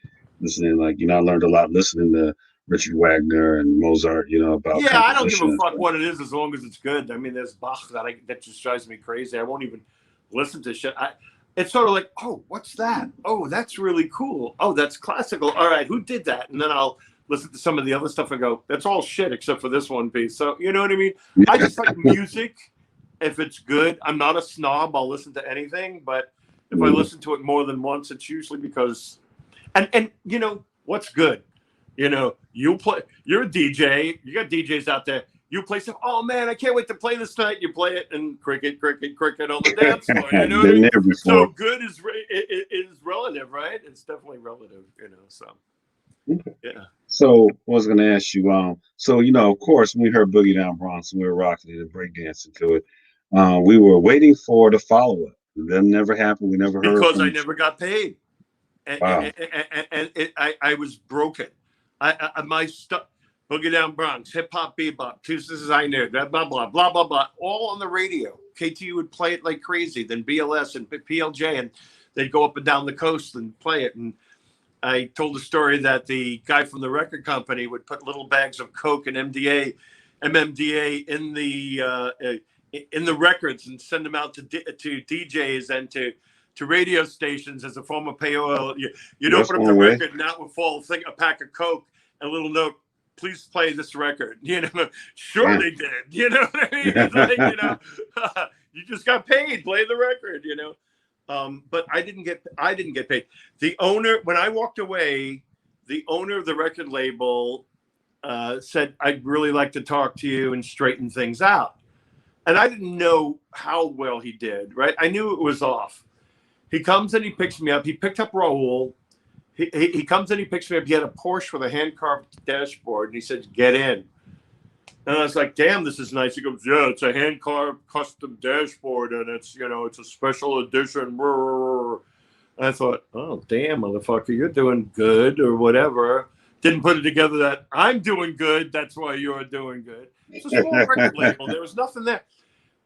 Listening, I learned a lot listening to Richard Wagner and Mozart. About I don't give a fuck what it is as long as it's good. I mean, there's Bach that just drives me crazy. I won't even listen to shit. It's sort of like, oh, what's that? Oh, that's really cool. Oh, that's classical. All right, who did that? And then I'll listen to some of the other stuff and go, that's all shit except for this one piece. So, you know what I mean? I just like music. If it's good, I'm not a snob. I'll listen to anything. But if I listen to it more than once, it's usually because, and what's good? You play, you're a DJ. You got DJs out there. You play stuff. Oh man, I can't wait to play this night. You play it, and cricket on the dance floor. You know what I mean? So good is relative, right? It's definitely relative. So yeah. So I was going to ask you. Of course, when we heard Boogie Down Bronx, we were rocking it and breakdancing to it. We were waiting for the follow up. That never happened. We never heard. Because I never got paid, and I was broken. My stuff. Boogie Down Bronx, Hip Hop Bebop, Tuesdays I Knew, blah, blah, blah, blah, blah, blah, all on the radio. KTU would play it like crazy, then BLS and PLJ, and they'd go up and down the coast and play it. And I told the story that the guy from the record company would put little bags of Coke and MMDA in the records and send them out to DJs and to radio stations as a form of payola. You'd open up the record, and out would fall a pack of Coke and a little note. Please play this record. Sure they did. You know what I mean? It's like, you just got paid. Play the record. But I didn't get paid. The owner, when I walked away, the owner of the record label said, I'd really like to talk to you and straighten things out. And I didn't know how well he did, right? I knew it was off. He comes and he picks me up. He picked up Raul. He comes and he picks me up. He had a Porsche with a hand-carved dashboard. And he said, get in. And I was like, damn, this is nice. He goes, yeah, it's a hand-carved custom dashboard. And it's, it's a special edition. And I thought, oh, damn, motherfucker, you're doing good or whatever. Didn't put it together that I'm doing good. That's why you're doing good. It's a small record label. There was nothing there.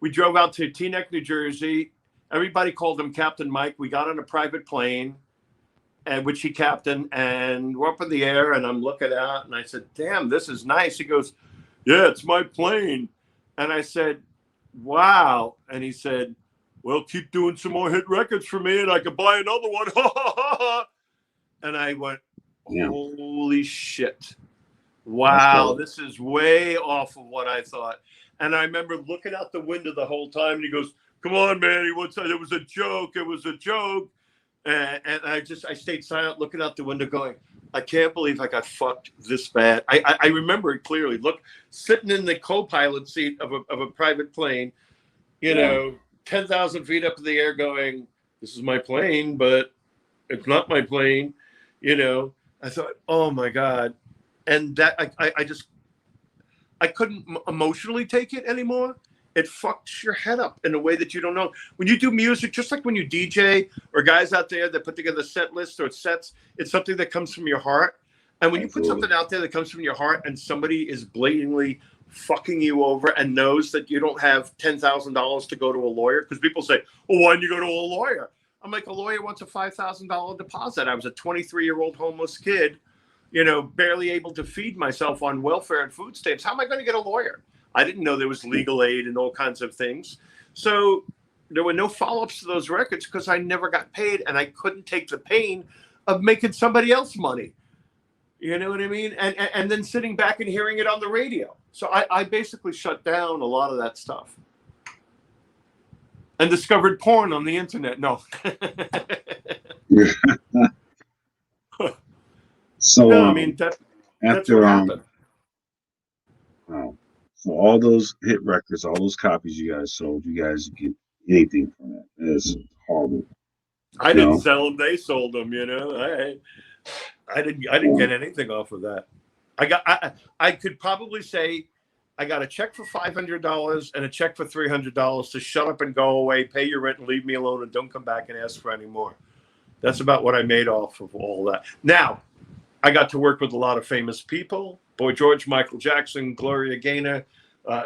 We drove out to Teaneck, New Jersey. Everybody called him Captain Mike. We got on a private plane, which he captained, and we're up in the air, and I'm looking out, and I said, damn, this is nice. He goes, yeah, it's my plane. And I said, wow. And he said, well, keep doing some more hit records for me, and I could buy another one. And I went, holy shit. Wow, this is way off of what I thought. And I remember looking out the window the whole time, and he goes, come on, man. It was a joke. It was a joke. And I stayed silent, looking out the window going, I can't believe I got fucked this bad. I remember it clearly. Look, sitting in the co-pilot seat of a private plane, 10,000 feet up in the air going, this is my plane, but it's not my plane. I thought, oh my God. And that I couldn't emotionally take it anymore. It fucks your head up in a way that you don't know. When you do music, just like when you DJ or guys out there that put together set lists or sets, it's something that comes from your heart. And when you put something out there that comes from your heart and somebody is blatantly fucking you over and knows that you don't have $10,000 to go to a lawyer, because people say, well, why didn't you go to a lawyer? I'm like, a lawyer wants a $5,000 deposit. I was a 23-year-old homeless kid, barely able to feed myself on welfare and food stamps. How am I going to get a lawyer? I didn't know there was legal aid and all kinds of things. So there were no follow-ups to those records because I never got paid, and I couldn't take the pain of making somebody else money. You know what I mean? And then sitting back and hearing it on the radio. So I basically shut down a lot of that stuff. And discovered porn on the internet. No. So no, I mean, that's what happened. Wow. So all those hit records, all those copies you guys sold, you guys get anything from that? It's horrible. I didn't sell them; they sold them. I didn't get anything off of that. I could probably say I got a check for $500 and a check for $300 to shut up and go away, pay your rent, and leave me alone, and don't come back and ask for any more. That's about what I made off of all that. Now, I got to work with a lot of famous people. Boy George, Michael Jackson, Gloria Gaynor,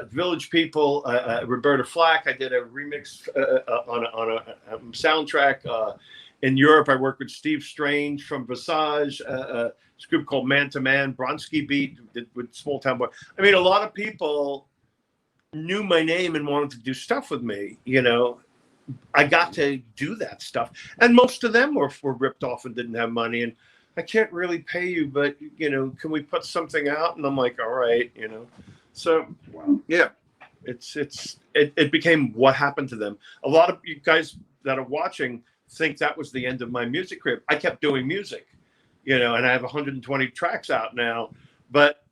Village People, Roberta Flack. I did a remix on a soundtrack. In Europe, I worked with Steve Strange from Visage, a group called Man to Man, Bronski Beat with Small Town Boy. I mean, a lot of people knew my name and wanted to do stuff with me. I got to do that stuff. And most of them were ripped off and didn't have money. And I can't really pay you, but, can we put something out? And I'm like, all right, So, yeah, it became what happened to them. A lot of you guys that are watching think that was the end of my music career. I kept doing music, and I have 120 tracks out now. But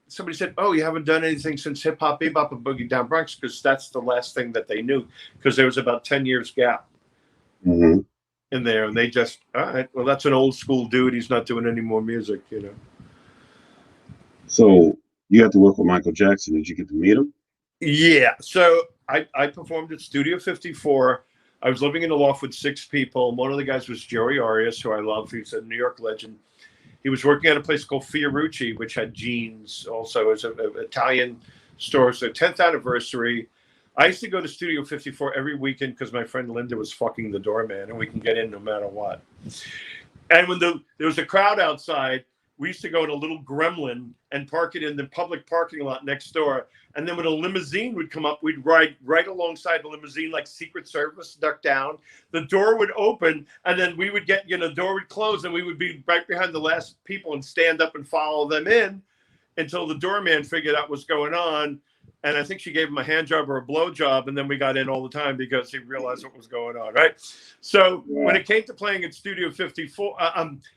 somebody said, oh, you haven't done anything since Hip Hop Bebop and Boogie Down Bronx, because that's the last thing that they knew, because there was about 10 years gap. Mm-hmm. In there, and they just, all right, well, that's an old school dude. He's not doing any more music, So you have to work with Michael Jackson. Did you get to meet him? Yeah. So I performed at Studio 54. I was living in a loft with 6 people. One of the guys was Joey Arias, who I love. He's a New York legend. He was working at a place called Fiorucci, which had jeans also as an Italian store. So 10th anniversary. I used to go to Studio 54 every weekend because my friend Linda was fucking the doorman, and we can get in no matter what. And when there was a crowd outside, we used to go in a little gremlin and park it in the public parking lot next door. And then when a limousine would come up, we'd ride right alongside the limousine like Secret Service, duck down. The door would open, and then we would get, the door would close, and we would be right behind the last people and stand up and follow them in until the doorman figured out what's going on. And I think she gave him a hand job or a blow job, and then we got in all the time because he realized what was going on, right? So when it came to playing at Studio 54,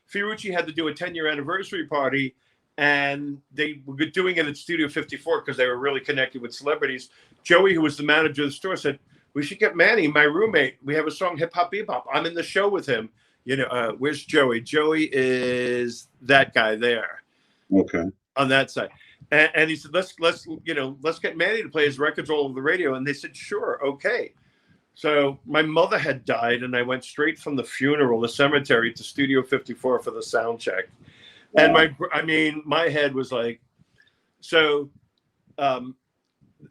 Fiorucci had to do a 10-year anniversary party, and they were doing it at Studio 54 because they were really connected with celebrities. Joey, who was the manager of the store, said, we should get Manny, my roommate. We have a song, Hip Hop Bebop. I'm in the show with him. You know, where's Joey? Joey is that guy there. Okay. On that side. And he said, let's get Manny to play his records all over the radio. And they said, sure, okay. So my mother had died, and I went straight from the funeral, the cemetery, to Studio 54 for the sound check. Wow. And my head was like, so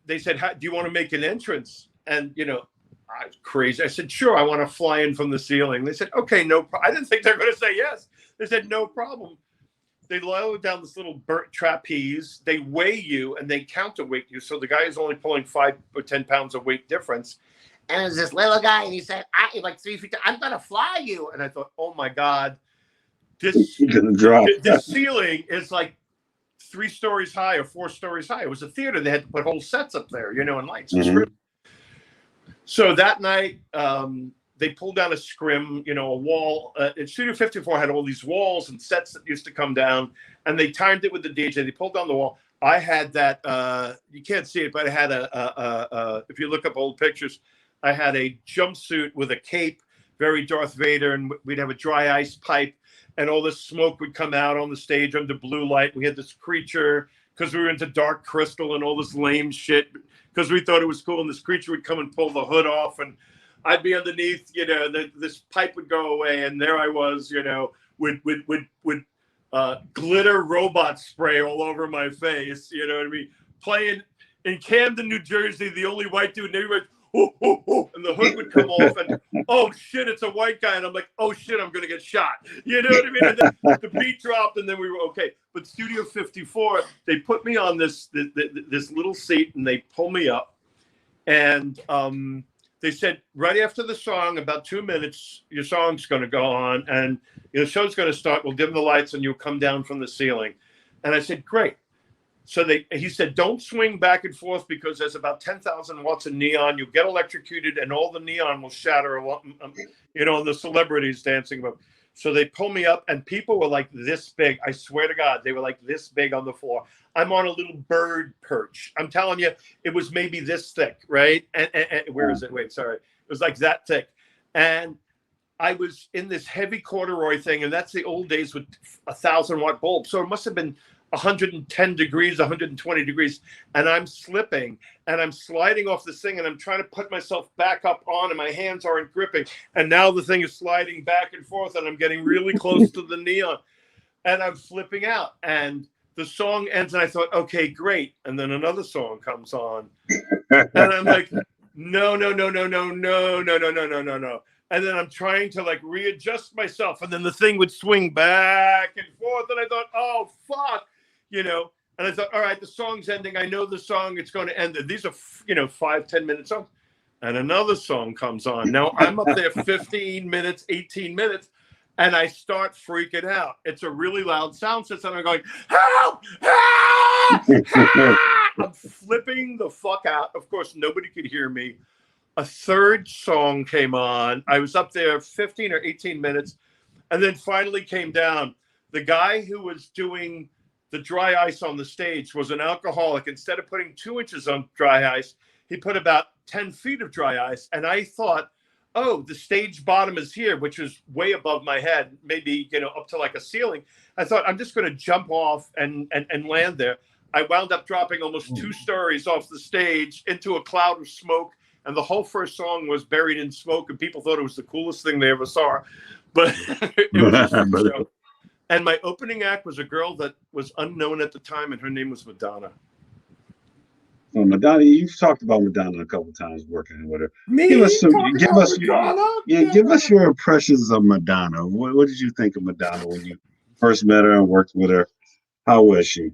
they said, do you want to make an entrance? And, you know, I was crazy. I said, sure, I want to fly in from the ceiling. They said, okay, no problem. I didn't think they were going to say yes. They said, no problem. They lower down this little burnt trapeze. They weigh you and they counterweight you. So the guy is only pulling 5 or 10 pounds of weight difference. And it was this little guy, and he said, like 3 feet, I'm going to fly you. And I thought, oh my God, this ceiling is like 3 stories high or 4 stories high. It was a theater. They had to put whole sets up there, you know, and lights. Mm-hmm. So that night, they pulled down a scrim, you know, a wall. Studio 54 had all these walls and sets that used to come down, and they timed it with the DJ. They pulled down the wall. I had that, you can't see it, but I had if you look up old pictures, I had a jumpsuit with a cape, very Darth Vader, and we'd have a dry ice pipe, and all this smoke would come out on the stage under blue light. We had this creature, because we were into Dark Crystal and all this lame shit, because we thought it was cool, and this creature would come and pull the hood off, and I'd be underneath, you know, this pipe would go away, and there I was, you know, with glitter robot spray all over my face, you know what I mean? Playing in Camden, New Jersey, the only white dude, and everybody, and the hood would come off, and oh shit, it's a white guy, and I'm like, oh shit, I'm gonna get shot, you know what I mean? And then the beat dropped, and then we were okay. But Studio 54, they put me on this little seat, and they pull me up, and they said, right after the song, about 2 minutes, your song's going to go on, and the show's going to start. We'll dim the lights, and you'll come down from the ceiling. And I said, great. So he said, don't swing back and forth, because there's about 10,000 watts of neon. You'll get electrocuted, and all the neon will shatter, you know, and the celebrities dancing about. So they pull me up, and people were like this big. I swear to God, they were like this big on the floor. I'm on a little bird perch. I'm telling you, it was maybe this thick, right? And where is it? Wait, sorry. It was like that thick. And I was in this heavy corduroy thing, and that's the old days with 1,000-watt bulbs. So it must have been 110 degrees, 120 degrees, and I'm slipping, and I'm sliding off this thing, and I'm trying to put myself back up on, and my hands aren't gripping, and now the thing is sliding back and forth, and I'm getting really close to the neon, and I'm flipping out, and the song ends, and I thought, okay, great, and then another song comes on, and I'm like, no, and then I'm trying to like readjust myself, and then the thing would swing back and forth, and I thought, oh, fuck. You know, and I thought, all right, the song's ending. I know the song, it's going to end. These are, 5-10 minute songs. And another song comes on. Now I'm up there 15 minutes, 18 minutes, and I start freaking out. It's a really loud sound system. I'm going, help, help, help! I'm flipping the fuck out. Of course, nobody could hear me. A third song came on. I was up there 15 or 18 minutes, and then finally came down. The guy who was doing the dry ice on the stage was an alcoholic. Instead of putting 2 inches on dry ice, he put about 10 feet of dry ice. And I thought, oh, the stage bottom is here, which is way above my head, maybe, up to like a ceiling. I thought, I'm just going to jump off and land there. I wound up dropping almost 2 stories off the stage into a cloud of smoke. And the whole first song was buried in smoke, and people thought it was the coolest thing they ever saw. But it was just a show. And my opening act was a girl that was unknown at the time, and her name was Madonna. Well, Madonna, you've talked about Madonna a couple of times working with her. Me? Give us your impressions of Madonna. What did you think of Madonna when you first met her and worked with her? How was she?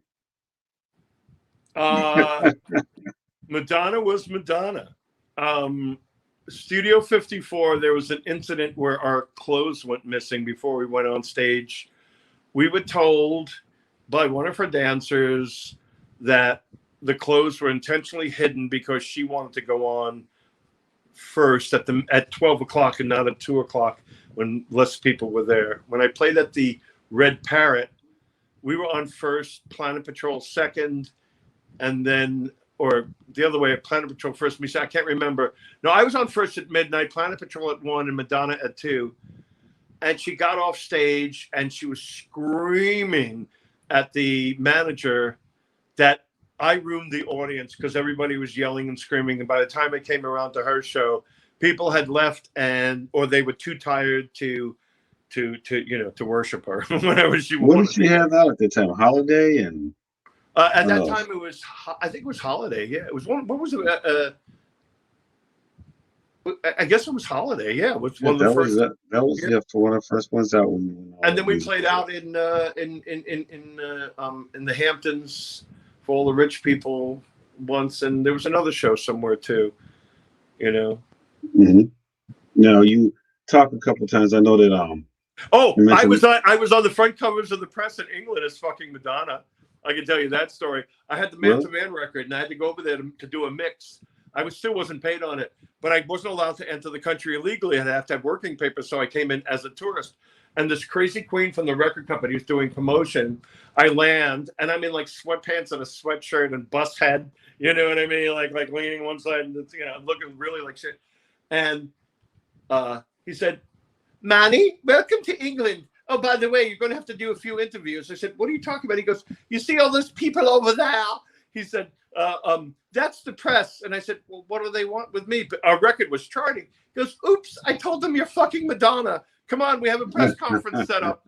Madonna was Madonna. Studio 54, there was an incident where our clothes went missing before we went on stage. We were told by one of her dancers that the clothes were intentionally hidden because she wanted to go on first at 12 o'clock and not at 2 o'clock when less people were there. When I played at the Red Parrot, we were on first, Planet Patrol second, and then, or the other way, Planet Patrol first. I can't remember. No, I was on first at midnight, Planet Patrol at 1, and Madonna at 2. And she got off stage and she was screaming at the manager that I ruined the audience because everybody was yelling and screaming. And by the time it came around to her show, people had left or they were too tired to worship her whenever she wanted. What did she have out at the time? Holiday and at that time it was, I think it was Holiday. Yeah, it was one. What was it? I guess it was Holiday. Yeah, it was one of the first. That was one of the first ones out. And then we played out in the Hamptons for all the rich people once, and there was another show somewhere too. Mm-hmm. Now you talked a couple times. I know that I was on the front covers of the press in England as fucking Madonna. I can tell you that story. I had the Man to Man record, and I had to go over there to do a mix. I still wasn't paid on it, but I wasn't allowed to enter the country illegally. I'd have to have working papers, so I came in as a tourist. And this crazy queen from the record company was doing promotion. I land, and I'm in like sweatpants and a sweatshirt and bus head. You know what I mean? Like leaning one side and looking really like shit. And he said, "Manny, welcome to England. Oh, by the way, you're going to have to do a few interviews." I said, "What are you talking about?" He goes, "You see all those people over there?" He said, "That's the press." And I said, "Well, what do they want with me?" But our record was charting. He goes, "Oops, I told them you're fucking Madonna. Come on, we have a press conference set up."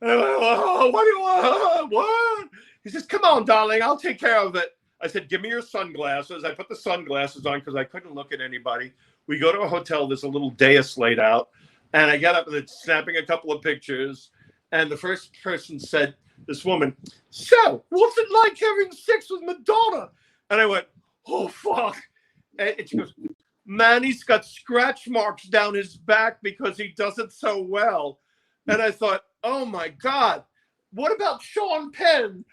And I went, "Oh, what do you want? What?" He says, "Come on, darling, I'll take care of it." I said, "Give me your sunglasses." I put the sunglasses on because I couldn't look at anybody. We go to a hotel. There's a little dais laid out. And I got up and it's snapping a couple of pictures. And the first person said, this woman, "So, what's it like having sex with Madonna?" And I went, "Oh, fuck." And she goes, "Man, he's got scratch marks down his back because he does it so well." And I thought, oh, my God. What about Sean Penn?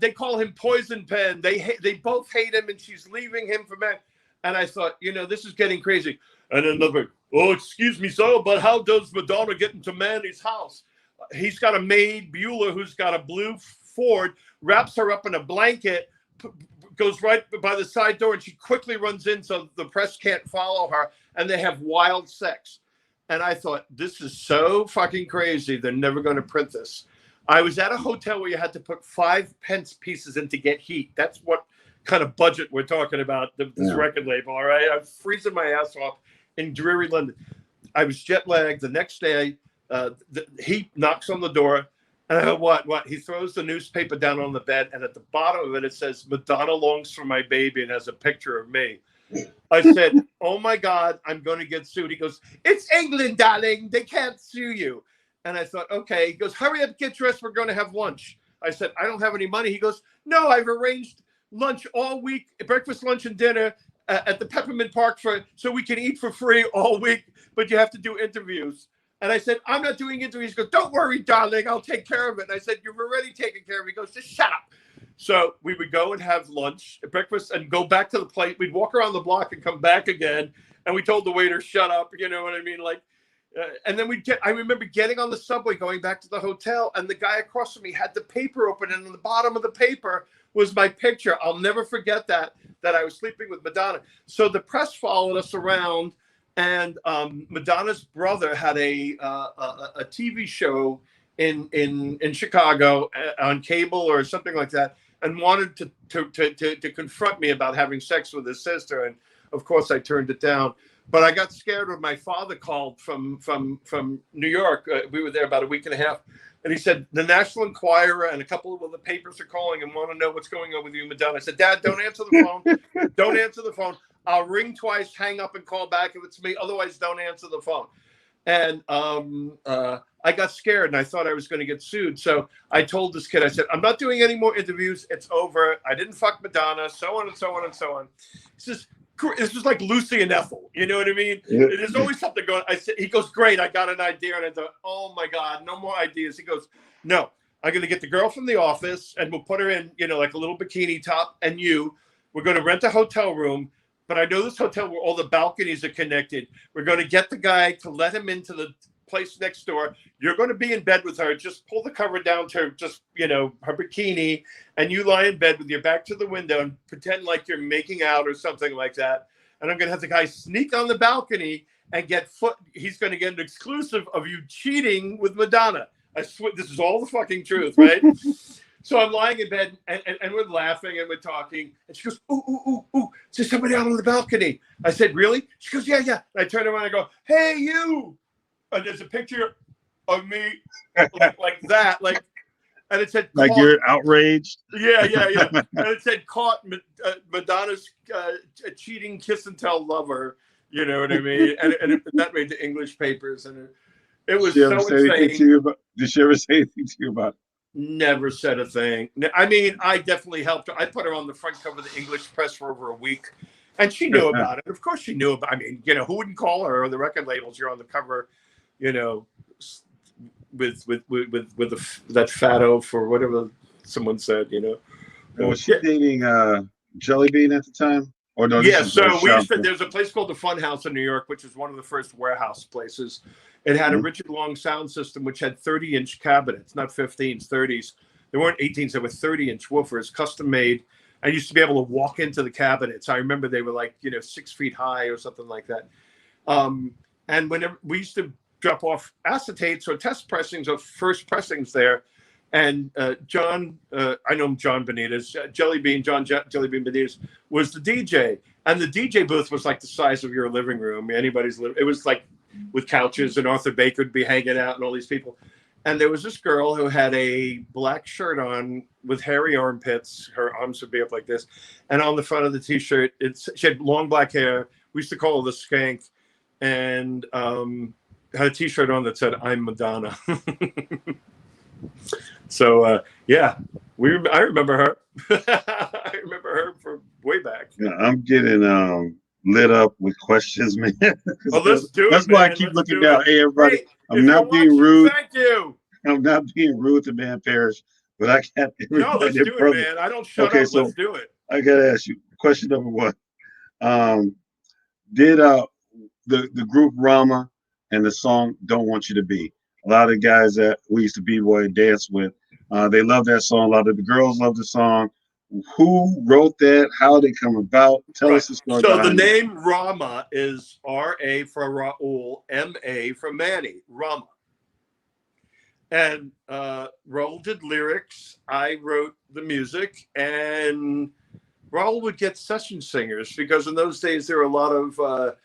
They call him Poison Penn. They both hate him, and she's leaving him for men. And I thought, this is getting crazy. And another, "Oh, excuse me, sir, but how does Madonna get into Manny's house?" He's got a maid, Beulah, who's got a blue Ford, wraps her up in a blanket, goes right by the side door, and she quickly runs in so the press can't follow her, and they have wild sex. And I thought, this is so fucking crazy. They're never going to print this. I was at a hotel where you had to put 5 pence pieces in to get heat. That's what kind of budget we're talking about, this record label, all right? I'm freezing my ass off in dreary London. I was jet lagged. The next day, he knocks on the door, and I go, what? He throws the newspaper down on the bed, and at the bottom of it, it says, "Madonna longs for my baby," and has a picture of me. I said, "Oh, my God, I'm going to get sued." He goes, "It's England, darling. They can't sue you." And I thought, okay. He goes, "Hurry up, get dressed. We're going to have lunch." I said, "I don't have any money." He goes, "No, I've arranged lunch all week, breakfast, lunch, and dinner at the Peppermint Park so we can eat for free all week, but you have to do interviews." And I said, "I'm not doing interviews." He goes, "Don't worry, darling, I'll take care of it." And I said, "You've already taken care of it." He goes, "Just shut up." So we would go and have lunch, breakfast, and go back to the plate. We'd walk around the block and come back again. And we told the waiter, "Shut up." You know what I mean? And then I remember getting on the subway, going back to the hotel, and the guy across from me had the paper open, and on the bottom of the paper was my picture. I'll never forget that I was sleeping with Madonna. So the press followed us around, and Madonna's brother had a TV show in Chicago on cable or something like that, and wanted to confront me about having sex with his sister. And of course, I turned it down. But I got scared when my father called from New York. We were there about a week and a half. And he said, "The National Enquirer and a couple of other papers are calling and want to know what's going on with you, Madonna." I said, "Dad, don't answer the phone. Don't answer the phone. I'll ring twice, hang up, and call back if it's me. Otherwise, don't answer the phone." And I got scared, and I thought I was going to get sued. So I told this kid, I said, "I'm not doing any more interviews. It's over. I didn't fuck Madonna," so on and so on and so on. He says, this was like Lucy and Ethel. You know what I mean? Yeah. There's always something going on. He goes, "Great, I got an idea." And I thought, oh, my God, no more ideas. He goes, "No, I'm going to get the girl from the office and we'll put her in, you know, like a little bikini top. And we're going to rent a hotel room. But I know this hotel where all the balconies are connected. We're going to get the guy to let him into the place next door. You're going to be in bed with her. Just pull the cover down to just, you know, her bikini. And you lie in bed with your back to the window and pretend like you're making out or something like that. And I'm going to have the guy sneak on the balcony and he's going to get an exclusive of you cheating with Madonna. I swear, this is all the fucking truth, right? So I'm lying in bed and we're laughing and we're talking. And she goes, ooh, ooh, ooh, ooh, there's somebody out on the balcony. I said, really? She goes, yeah, yeah. And I turn around and I go, hey, you. And there's a picture of me like that. And it said, like caught. You're outraged. Yeah, yeah, yeah. And it said, caught Madonna's cheating kiss and tell lover. You know what I mean? And that made the English papers. And it was so insane. Did she ever say anything to you about it? Never said a thing. I mean, I definitely helped her. I put her on the front cover of the English press for over a week. And she knew about it. Of course she knew about it. I mean, you know, who wouldn't call her or the record labels? You're on the cover, you know, with that fatto for whatever someone said, you know. Was she dating Jelly Bean at the time? Or no? Yeah, so there's a place called the Fun House in New York, which is one of the first warehouse places. It had a Richard Long sound system, which had 30-inch cabinets, not 15s, 30s. There weren't 18s, there were 30-inch woofers, custom made. I used to be able to walk into the cabinets. I remember they were like, you know, 6 feet high or something like that. And whenever we used to drop off acetates or test pressings or first pressings there, and John, I know him, John Benitez, Jelly Bean Benitez was the DJ. And the DJ booth was like the size of your living room. It was like with couches, and Arthur Baker would be hanging out and all these people. And there was this girl who had a black shirt on with hairy armpits. Her arms would be up like this. And on the front of the T-shirt, she had long black hair. We used to call her the Skank. And had a T-shirt on that said, I'm Madonna. So, yeah, I remember her. I remember her from way back. Yeah, I'm getting lit up with questions, man. Well, let's do it. That's why I keep looking down. Hey, everybody, hey, I'm not being rude. Thank you. I'm not being rude to man Parrish, but I got everybody. No, let's do it, man. I don't shut up. So let's do it. I gotta ask you question number one. Did the group Rama and the song "Don't Want You to Be"? A lot of the guys that we used to b-boy and dance with, they love that song. A lot of the girls love the song. Who wrote that? How did it come about? Tell us the story. So the name Rama is R-A for Raul, M-A for Manny, Rama. And Raul did lyrics. I wrote the music. And Raul would get session singers because in those days there were a lot of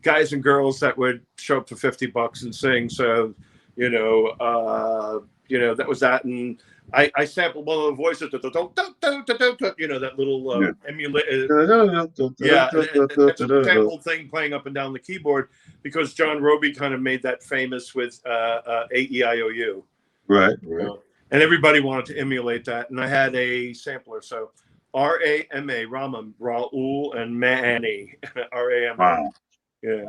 guys and girls that would show up for $50 and sing. So, you know, that was that. And I sampled one of the voices, you know, that little emulate, sample thing playing up and down the keyboard because John Roby kind of made that famous with A-E-I-O-U. Right. And everybody wanted to emulate that. And I had a sampler. So R-A-M-A, Rama, Raul, and Manny, R-A-M-A. Wow. Yeah.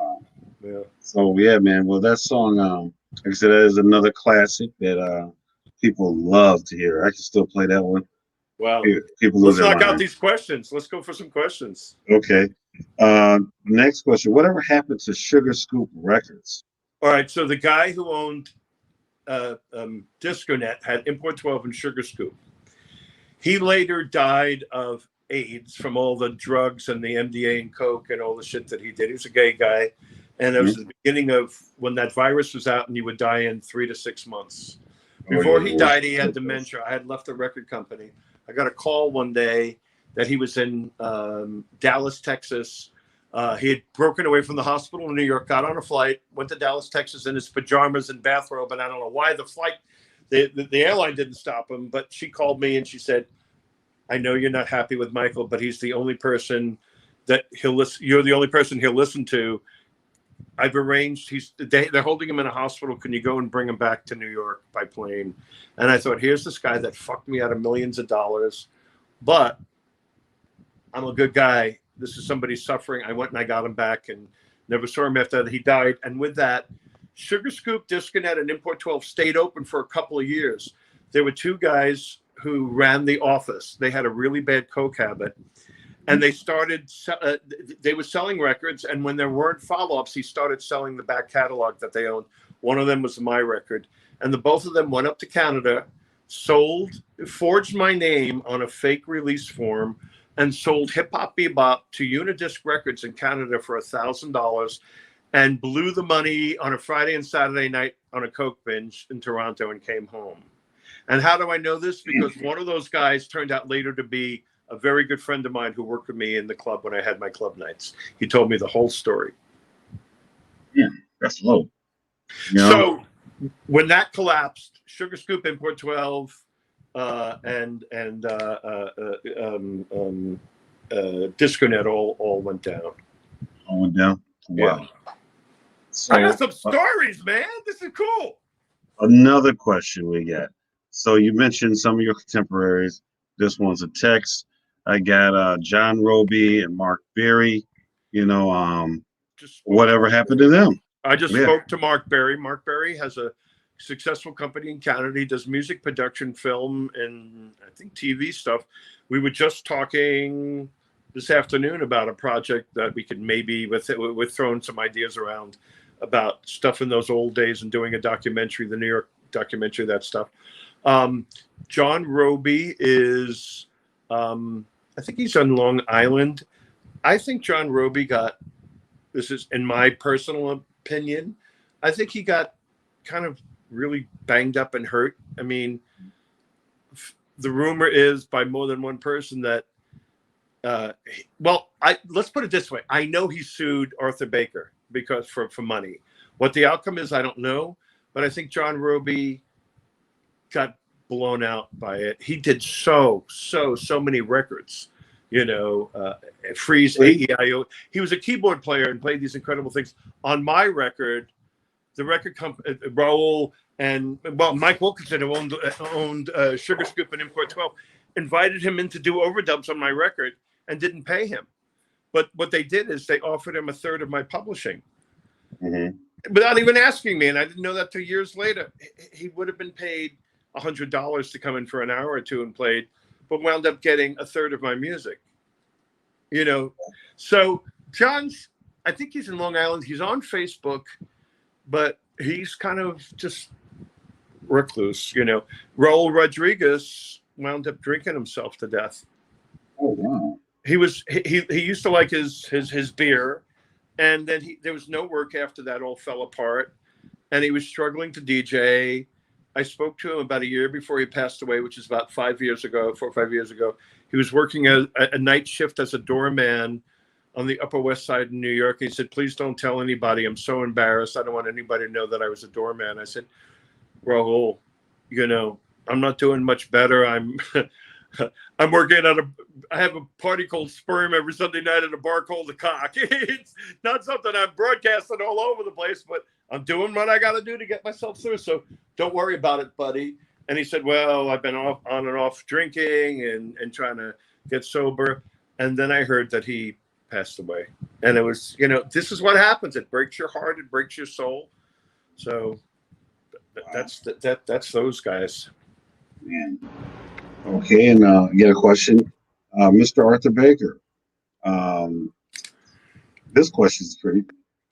So, yeah, man. Well, that song, like I said, that is another classic that people love to hear. I can still play that one. Wow. People Let's knock out these questions. Let's go for some questions. Okay. Next question. Whatever happened to Sugar Scoop Records? All right. So the guy who owned Disconet had Import 12 and Sugar Scoop. He later died of AIDS from all the drugs and the MDA and Coke and all the shit that he did. He was a gay guy. And it was the beginning of when that virus was out and he would die in 3 to 6 months. Before he died, he had dementia. I had left the record company. I got a call one day that he was in Dallas, Texas. He had broken away from the hospital in New York, got on a flight, went to Dallas, Texas in his pajamas and bathrobe. And I don't know why the airline didn't stop him. But she called me and she said, I know you're not happy with Michael, but he's the only person that he'll listen. You're the only person he'll listen to. I've arranged, they're holding him in a hospital. Can you go and bring him back to New York by plane? And I thought, here's this guy that fucked me out of millions of dollars, but I'm a good guy. This is somebody suffering. I went and I got him back and never saw him after he died. And with that, Sugar Scoop, Disconet, and Import 12 stayed open for a couple of years. there were two guys who ran the office. They had a really bad coke habit, and they started. They were selling records, and when there weren't follow-ups, he started selling the back catalog that they owned. One of them was my record, and the both of them went up to Canada, forged my name on a fake release form, and sold Hip Hop Bebop to Unidisc Records in Canada for $1,000, and blew the money on a Friday and Saturday night on a coke binge in Toronto and came home. And how do I know this? Because one of those guys turned out later to be a very good friend of mine who worked with me in the club when I had my club nights. He told me the whole story. Yeah, that's low. You know? So when that collapsed, Sugar Scoop, Import 12, and DiscoNet all went down. All went down. Wow. Yeah. So, I got some stories, man. This is cool. Another question we got. So you mentioned some of your contemporaries. This one's a text. I got John Roby and Mark Berry. Whatever happened to them? I just spoke to Mark Berry. Mark Berry has a successful company in Canada. He does music production, film, and I think TV stuff. We were just talking this afternoon about a project that we could maybe, with throwing some ideas around about stuff in those old days and doing a documentary, the New York documentary, that stuff. John Roby is, I think he's on Long Island. I think John Roby got, this is in my personal opinion, I think he got kind of really banged up and hurt. I mean, the rumor is by more than one person that, let's put it this way. I know he sued Arthur Baker because for money. What the outcome is, I don't know, but I think John Roby got blown out by it. He did so many records, Freeze, AEIO. He was a keyboard player and played these incredible things. On my record, the record company, Raul and Mike Wilkinson, who owned Sugar Scoop and Import 12, invited him in to do overdubs on my record and didn't pay him. But what they did is they offered him a third of my publishing. Mm-hmm. Without even asking me, and I didn't know that till years later. He would have been paid $100 to come in for an hour or two and played, but wound up getting a third of my music. So John's, I think he's in Long Island. He's on Facebook, but he's kind of just recluse. Raul Rodriguez wound up drinking himself to death. Oh wow! He used to like his beer. And then there was no work after that, all fell apart. And he was struggling to DJ. I spoke to him about a year before he passed away, which is about 4 or 5 years ago. He was working a night shift as a doorman on the Upper West Side in New York. He said, please don't tell anybody. I'm so embarrassed. I don't want anybody to know that I was a doorman. I said, Raul, I'm not doing much better. I'm working I have a party called Sperm every Sunday night at a bar called The Cock. It's not something I'm broadcasting all over the place, but I'm doing what I got to do to get myself through. So don't worry about it, buddy. And he said, well, I've been on and off drinking and trying to get sober. And then I heard that he passed away. And it was, this is what happens. It breaks your heart. It breaks your soul. So that's those guys. Man. Okay, and get a question. Mr. Arthur Baker. This question is pretty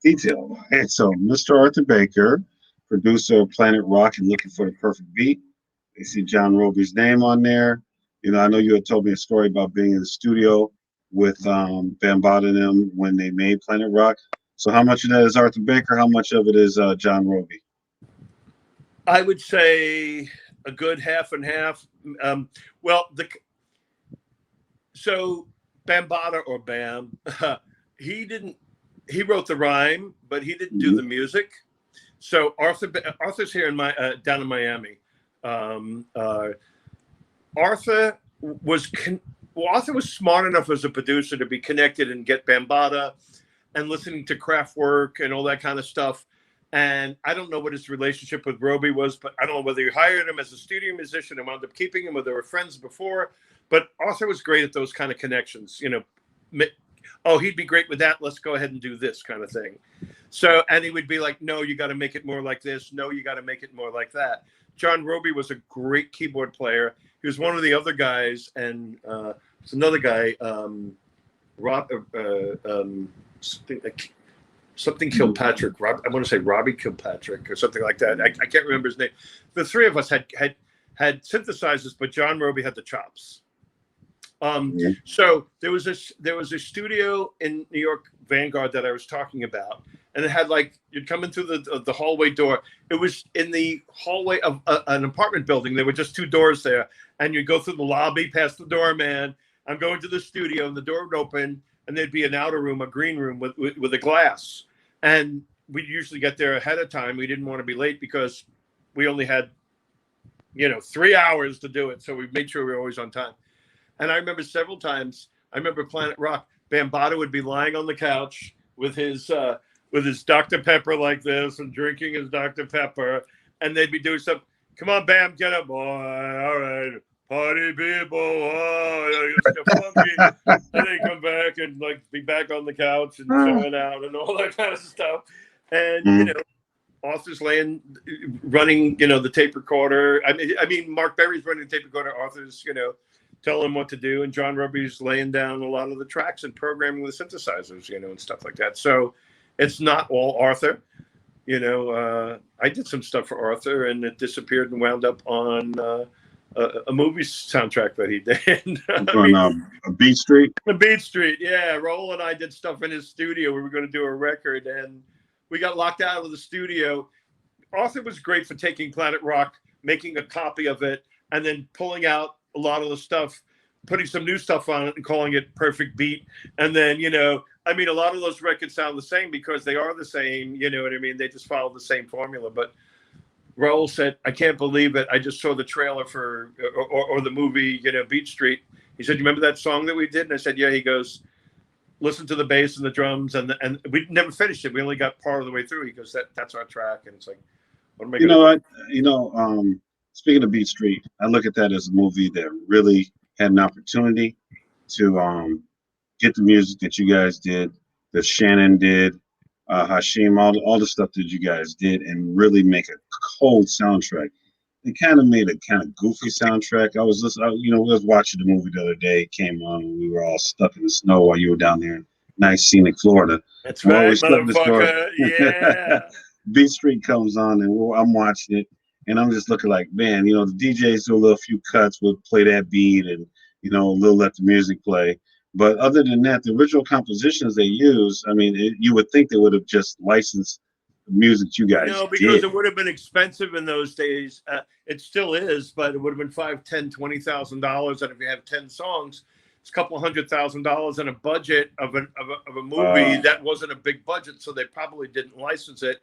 detailed. Okay, so Mr. Arthur Baker, producer of Planet Rock and Looking for the Perfect Beat. They see John Roby's name on there. I know you had told me a story about being in the studio with Bambaataa and them when they made Planet Rock. So how much of that is Arthur Baker? How much of it is John Roby? I would say a good half and half. So Bambaataa or Bam, he wrote the rhyme, but he didn't do the music. So Arthur's here down in Miami. Arthur was smart enough as a producer to be connected and get Bambaataa and listening to Kraftwerk and all that kind of stuff. And I don't know what his relationship with Roby was, but I don't know whether he hired him as a studio musician and wound up keeping him, or they were friends before. But Arthur was great at those kind of connections. Oh, he'd be great with that. Let's go ahead and do this kind of thing. So, and he would be like, no, you got to make it more like this. No, you got to make it more like that. John Roby was a great keyboard player. He was one of the other guys, and there's another guy, Rob, something Kilpatrick. I want to say Robbie Kilpatrick or something like that. I can't remember his name. The three of us had synthesizers, but John Roby had the chops. So there was a studio in New York Vanguard that I was talking about, and it had like you'd come in through the hallway door. It was in the hallway of an apartment building. There were just two doors there, and you'd go through the lobby, past the doorman. I'm going to the studio, and the door would open, and there'd be an outer room, a green room with a glass, and we'd usually get there ahead of time. We didn't want to be late because we only had 3 hours to do it, so we made sure we were always on time. And I remember several times. I remember Planet Rock. Bambaataa would be lying on the couch with his Dr. Pepper like this and drinking his Dr. Pepper, and they'd be doing something. Come on, Bam, get up, boy. All right, party people. Oh, funky. And they come back and like be back on the couch and chilling out and all that kind of stuff. And Arthur's running the tape recorder. I mean, Mark Berry's running the tape recorder. Arthur's telling him what to do, and John Roby's laying down a lot of the tracks and programming the synthesizers, and stuff like that. So it's not all Arthur. I did some stuff for Arthur, and it disappeared and wound up on a movie soundtrack that he did. A Beat Street? The Beat Street, yeah. Roll and I did stuff in his studio. We were going to do a record, and we got locked out of the studio. Arthur was great for taking Planet Rock, making a copy of it, and then pulling out a lot of the stuff, putting some new stuff on it and calling it Perfect Beat. And then, a lot of those records sound the same because they are the same, you know what I mean? They just follow the same formula. But Raul said, I can't believe it. I just saw the trailer for, or the movie, Beat Street. He said, you remember that song that we did? And I said, yeah. He goes, listen to the bass and the drums. And we never finished it. We only got part of the way through. He goes, that's our track. And it's like, what am I going to do? Speaking of Beat Street, I look at that as a movie that really had an opportunity to get the music that you guys did, that Shannon did, Hashim, all the stuff that you guys did, and really make a cold soundtrack. It kind of made a kind of goofy soundtrack. I was listening, we was watching the movie the other day. It came on, and we were all stuck in the snow while you were down there in nice scenic Florida. That's right, motherfucker. Yeah. Beat Street comes on, and I'm watching it. And I'm just looking like, man, the DJs do a little few cuts, would play that beat and, a little let the music play. But other than that, the original compositions they use, you would think they would have just licensed the music you guys No, because did. it would have been expensive in those days. It still is, but it would have been $5,000, $10,000, $20,000. And if you have 10 songs, it's a couple $100,000 in a budget of a movie that wasn't a big budget. So they probably didn't license it.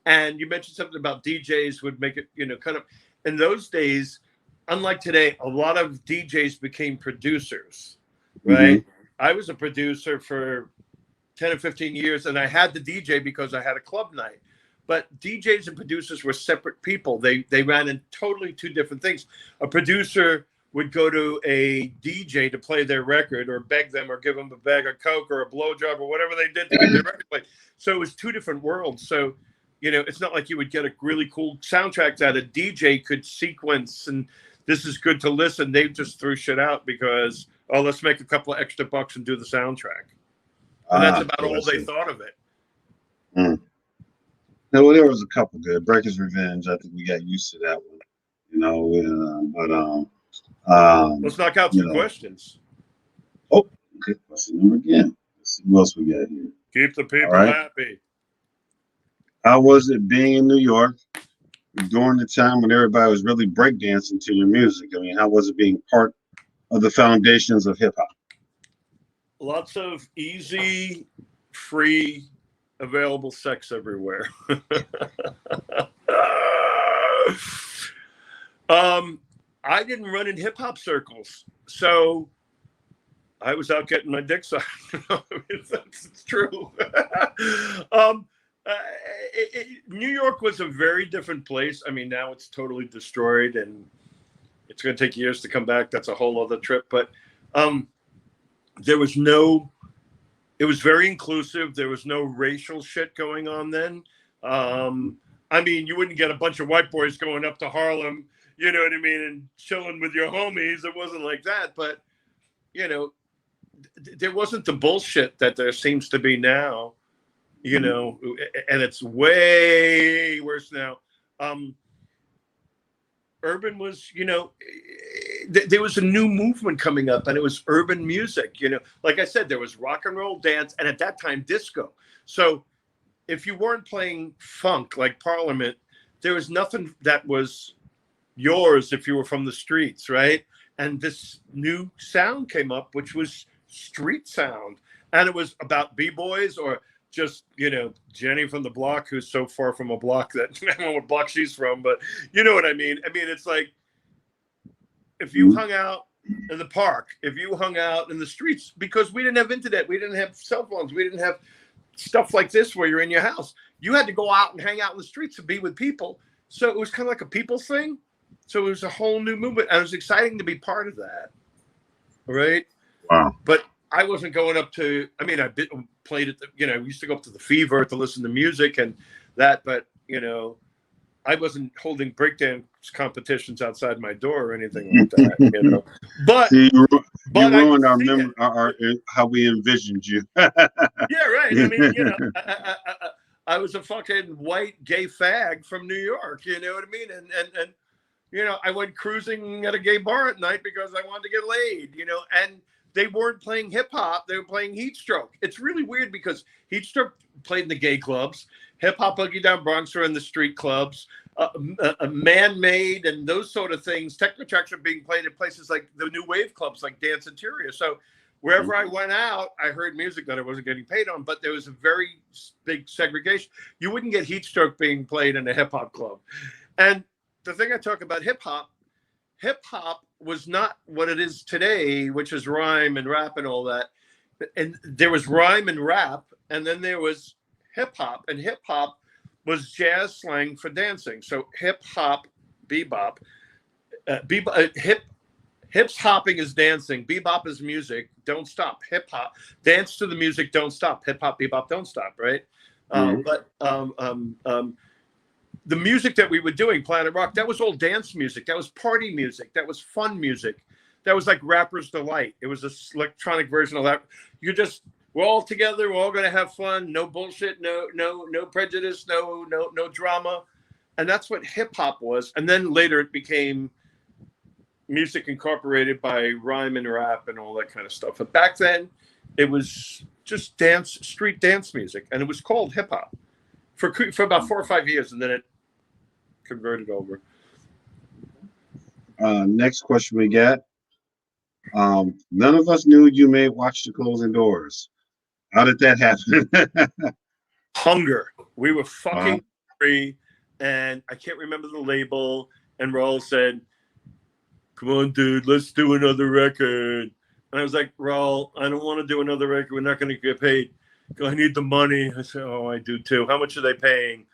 And you mentioned something about DJs would make it, kind of in those days, unlike today, a lot of DJs became producers, right? Mm-hmm. I was a producer for 10 or 15 years, and I had the DJ because I had a club night. But DJs and producers were separate people. They ran in totally two different things. A producer would go to a DJ to play their record or beg them or give them a bag of Coke or a blowjob or whatever they did to get their record played. So it was two different worlds. So it's not like you would get a really cool soundtrack that a DJ could sequence and this is good to listen. They just threw shit out because, let's make a couple of extra bucks and do the soundtrack. And that's about all they thought of it. Mm. No, there was a couple good. Breaker's Revenge, I think we got used to that one. Let's knock out some questions. Oh, okay. What's the number again? Let's see what else we got here. Keep the people happy. How was it being in New York during the time when everybody was really breakdancing to your music? How was it being part of the foundations of hip hop? Lots of easy, free, available sex everywhere. I didn't run in hip hop circles, so I was out getting my dick sucked. That's true. New York was a very different place. Now it's totally destroyed and it's going to take years to come back. That's a whole other trip. But there was no It was very inclusive. There was no racial shit going on then. I mean, you wouldn't get a bunch of white boys going up to Harlem, you know what I mean, and chilling with your homies. It wasn't like that. But, you know, there wasn't the bullshit that there seems to be now, you know, and it's way worse now. Urban was, you know, there was a new movement coming up, and it was urban music. You know, like I said, there was rock and roll, dance, and at that time, disco. So if you weren't playing funk like Parliament, there was nothing that was yours if you were from the streets, right? And this new sound came up, which was street sound, and it was about b-boys or just, you know, Jenny from the block, who's so far from a block that I don't know what block she's from, but you know what I mean. I mean, it's like if you hung out in the park, if you hung out in the streets, because we didn't have internet, we didn't have cell phones, we didn't have stuff like this where you're in your house. You had to go out and hang out in the streets to be with people. So it was kind of like a people thing. So it was a whole new movement. And it was exciting to be part of that. Right? Wow. But I wasn't going up to, I mean, I played at the, you know, we used to go up to the Fever to listen to music and that, but, you know, I wasn't holding breakdance competitions outside my door or anything like that, you know. But See, you ruined our how we envisioned you. Yeah, right. I mean, you know, I was a fucking white gay fag from New York, you know what I mean? And you know, I went cruising at a gay bar at night because I wanted to get laid, you know, and they weren't playing hip hop, they were playing Heatstroke. It's really weird because Heatstroke played in the gay clubs, Hip Hop Boogie Down Bronx are in the street clubs, Man-Made and those sort of things. Techno tracks are being played in places like the new wave clubs like Dance Interior. So wherever I went out, I heard music that I wasn't getting paid on, but there was a very big segregation. You wouldn't get Heatstroke being played in a hip hop club. And the thing I talk about hip hop was not what it is today, which is rhyme and rap and all that. And there was rhyme and rap, and then there was hip hop, and hip hop was jazz slang for dancing. So hip hop, bebop, hips hopping is dancing, bebop is music, don't stop. Hip hop, dance to the music, don't stop. Hip hop, bebop, don't stop. Right? The music that we were doing, Planet Rock, that was all dance music. That was party music. That was fun music. That was like Rapper's Delight. It was an electronic version of that. We're all together. We're all going to have fun. No bullshit. No prejudice. No drama. And that's what hip hop was. And then later it became music incorporated by rhyme and rap and all that kind of stuff. But back then it was just street dance music. And it was called hip hop for about 4 or 5 years. And then it converted over. Next question we got. None of us knew you may watch the closing doors. How did that happen? Hunger. We were fucking hungry, and I can't remember the label. And Raul said, "Come on, dude, let's do another record." And I was like, "Raul, I don't want to do another record. We're not going to get paid. I need the money." I said, "Oh, I do too. How much are they paying?"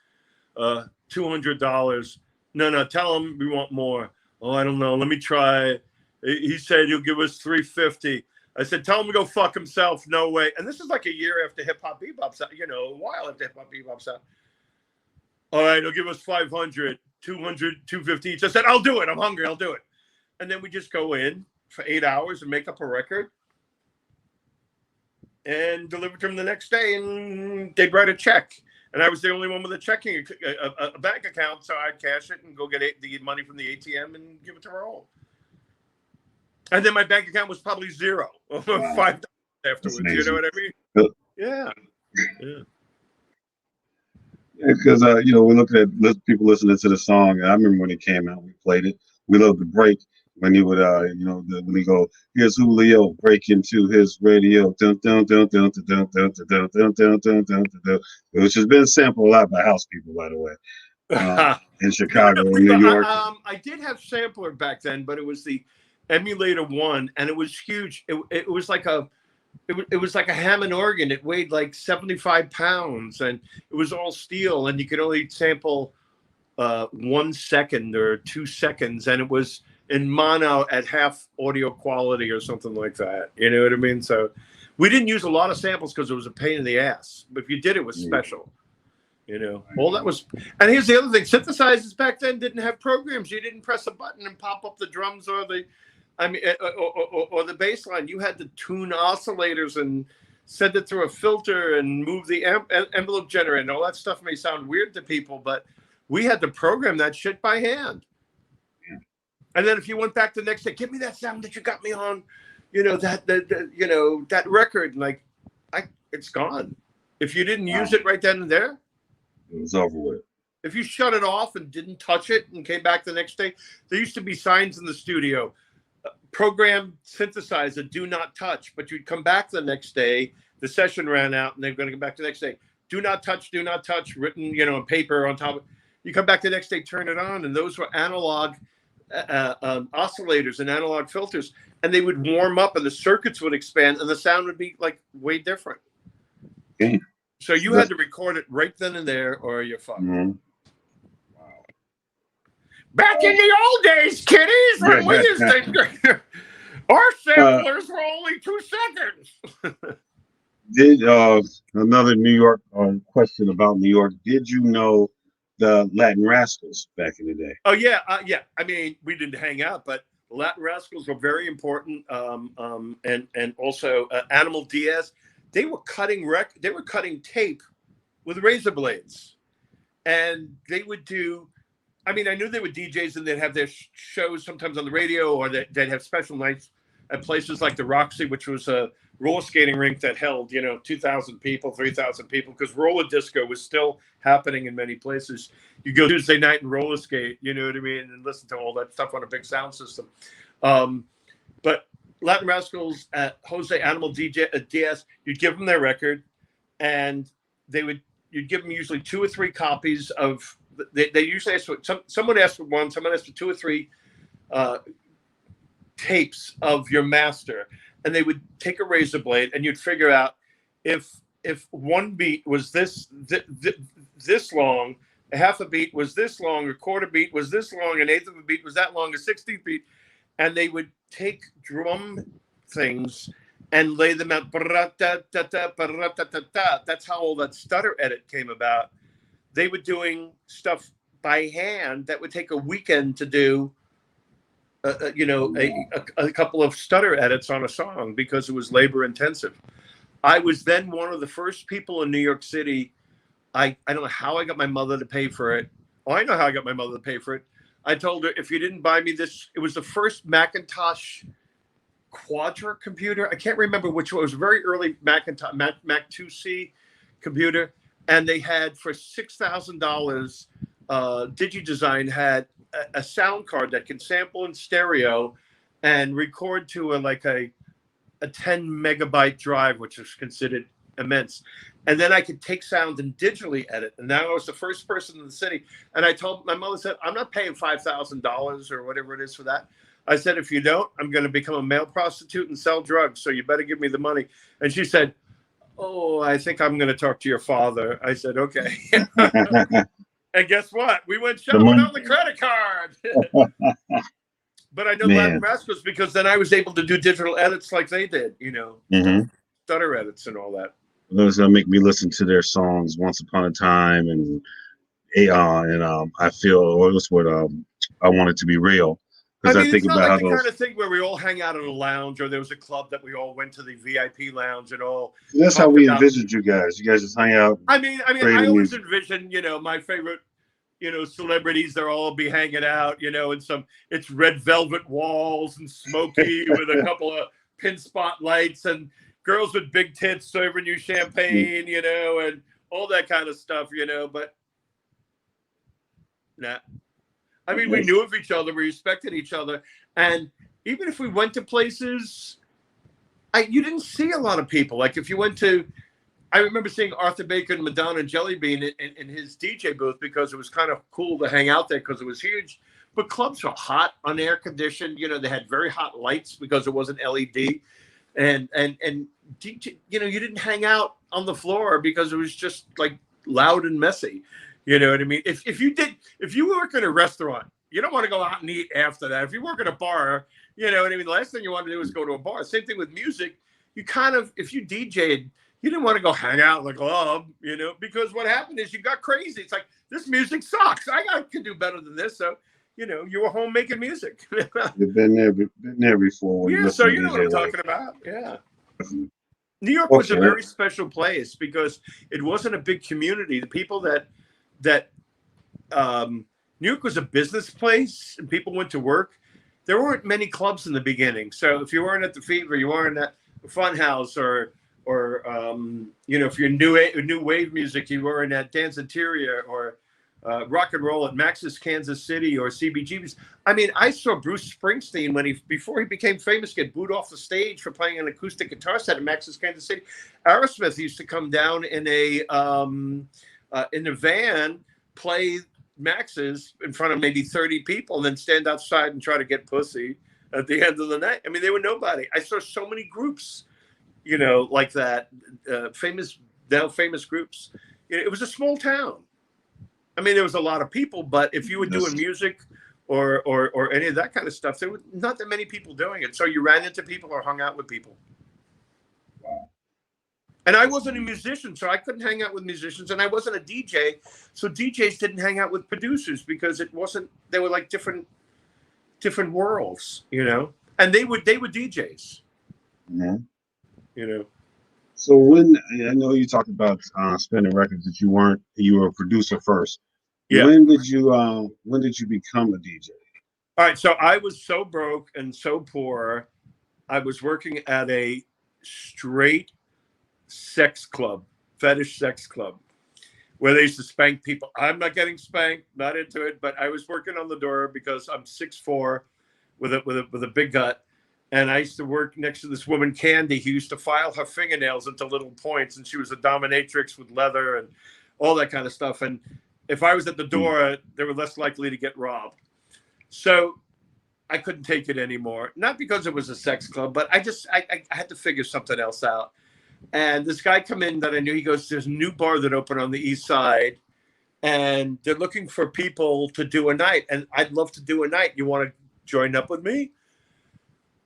$200. No, tell them we want more. Oh, I don't know. Let me try. He said he'll give us $350. I said, tell him to go fuck himself. No way. And this is like a year after Hip Hop Bebop's out, you know, a while after Hip Hop Bebop's out. All right, he'll give us 500, 200, 250 each. I said, I'll do it. I'm hungry. I'll do it. And then we just go in for 8 hours and make up a record and deliver to him the next day, and they'd write a check. And I was the only one with a bank account, so I'd cash it and go get the money from the ATM and give it to Raul. And then my bank account was probably zero, or $5 afterwards. You know what I mean? Yeah. Because you know, we're looking at people listening to the song. I remember when it came out, we played it. We loved the break when he would, you know, when he go, "Here's Julio, break into his radio," dun dun dun dun dun dun dun dun dun dun dun dun dun, which has been sampled a lot by house people, by the way, in Chicago and New York. I did have sampler back then, but it was the Emulator 1, and it was huge. It was like a Hammond organ. It weighed like 75 pounds, and it was all steel, and you could only sample 1 second or 2 seconds, and it was in mono at half audio quality or something like that. You know what I mean? So We didn't use a lot of samples because it was a pain in the ass. But if you did, it was Yeah. special. You know, all that was. And here's the other thing: synthesizers back then didn't have programs. You didn't press a button and pop up the drums or the, I mean, or the bass line. You had to tune oscillators and send it through a filter and move the envelope generator. And all that stuff may sound weird to people, but we had to program that shit by hand. Yeah. And then if you went back the next day, give me that sound that you got me on, you know, that record, like, it's gone. If you didn't use it right then and there, it was over with. if you shut it off and didn't touch it and came back the next day, there used to be signs in the studio, program synthesizer, do not touch. But you'd come back the next day, the session ran out, and they're going to come back the next day. Do not touch, written, you know, on paper on top. You come back the next day, turn it on, and those were analog oscillators and analog filters, and they would warm up, and the circuits would expand, and the sound would be like way different. Okay. So you had to record it right then and there, or you're fucked. Mm-hmm. Back in the old days, kiddies, when we used to, our samplers were only 2 seconds. Did another New York question about New York? Did you know the Latin Rascals back in the day? Oh yeah, yeah. I mean, we didn't hang out, but Latin Rascals were very important, and also Animal Diaz. They were cutting tape with razor blades, and they would do. I mean, I knew they were DJs, and they'd have their shows sometimes on the radio, or they'd have special nights at places like the Roxy, which was a roller skating rink that held, you know, 2,000 people, 3,000 people, because roller disco was still happening in many places. You go Tuesday night and roller skate, you know what I mean, and listen to all that stuff on a big sound system. But Latin Rascals, Jose Animal Diaz, you'd give them their record, and you'd give them usually 2 or 3 copies of. They usually ask for someone asked for 1, someone asked for 2 or 3 tapes of your master, and they would take a razor blade, and you'd figure out if one beat was this long, a half a beat was this long, a quarter beat was this long, an eighth of a beat was that long, a 16th beat, and they would take drum things and lay them out. That's how all that stutter edit came about. They were doing stuff by hand that would take a weekend to do, a couple of stutter edits on a song because it was labor intensive. I was then one of the first people in New York City. I don't know how I got my mother to pay for it. Oh, I know how I got my mother to pay for it. I told her, if you didn't buy me this, it was the first Macintosh Quadra computer. I can't remember which one. It was a very early Macintosh, Mac 2C computer. And they had, for $6,000, DigiDesign had a sound card that can sample in stereo and record to a 10 megabyte drive, which is considered immense. And then I could take sound and digitally edit. And now I was the first person in the city. And I told my mother, said, I'm not paying $5,000 or whatever it is for that. I said, if you don't, I'm going to become a male prostitute and sell drugs. So you better give me the money. And she said, oh, I think I'm going to talk to your father. I said, okay. And guess what? We went shopping on the credit card. But I know Latin Rascals because then I was able to do digital edits like they did, you know, stutter edits and all that. Those that make me listen to their songs, Once Upon a Time and I Feel, or it was what I Want It to Be Real. I mean, it's not like the kind of thing where we all hang out in a lounge, or there was a club that we all went to the VIP lounge and all. That's how we envisioned you guys. You guys just hang out. I mean, I always envision, you know, my favorite, you know, celebrities. They'll all be hanging out, you know, it's red velvet walls and smoky with a couple of pin spotlights and girls with big tits serving you champagne, you know, and all that kind of stuff, you know. But nah. I mean, we knew of each other, we respected each other, and even if we went to places, you didn't see a lot of people. Like if you went to, I remember seeing Arthur Baker and Madonna and Jelly Bean in his DJ booth because it was kind of cool to hang out there because it was huge. But clubs were hot, unair conditioned. You know, they had very hot lights because it wasn't LED, and you know, you didn't hang out on the floor because it was just like loud and messy. You know what I mean? If you work in a restaurant, you don't want to go out and eat after that. If you work at a bar, you know what I mean? The last thing you want to do is go to a bar. Same thing with music. you kind of, if you DJ'd, you didn't want to go hang out in the club, because what happened is you got crazy. It's like, this music sucks. Can do better than this. So, you were home making music. You've been there before when you Yeah, so listen to you know what DJ I'm Life. talking about. Yeah. New York was a Okay. very special place because it wasn't a big community. The people that New York was a business place and people went to work. There weren't many clubs in the beginning. So if you weren't at the Fever, you weren't at Fun House, or if you're new wave music, you weren't at Dance Interior or rock and roll at Max's Kansas City or CBGB's. I mean, I saw Bruce Springsteen before he became famous, get booed off the stage for playing an acoustic guitar set at Max's Kansas City. Aerosmith used to come down in the van, play Max's in front of maybe 30 people, and then stand outside and try to get pussy at the end of the night. I mean, they were nobody. I saw so many groups, like that, famous groups. It was a small town. I mean, there was a lot of people, but if you were doing music or any of that kind of stuff, there were not that many people doing it. So you ran into people or hung out with people. Wow. And I wasn't a musician, so I couldn't hang out with musicians, and I wasn't a DJ, so DJs didn't hang out with producers because they were like different worlds, and they were DJs. Mm-hmm. So when, I know you talked about spinning records that you were a producer first. Yeah. When did you become a DJ? All right. So I was so broke and so poor. I was working at a straight sex club, fetish sex club, where they used to spank people. I'm not getting spanked, not into it, but I was working on the door because I'm 6'4" with a big gut. And I used to work next to this woman, Candy, who used to file her fingernails into little points. And she was a dominatrix with leather and all that kind of stuff. And if I was at the door, they were less likely to get robbed. So I couldn't take it anymore. Not because it was a sex club, but I had to figure something else out. And this guy come in that I knew. He goes, there's a new bar that opened on the east side, and they're looking for people to do a night. And I'd love to do a night. You want to join up with me?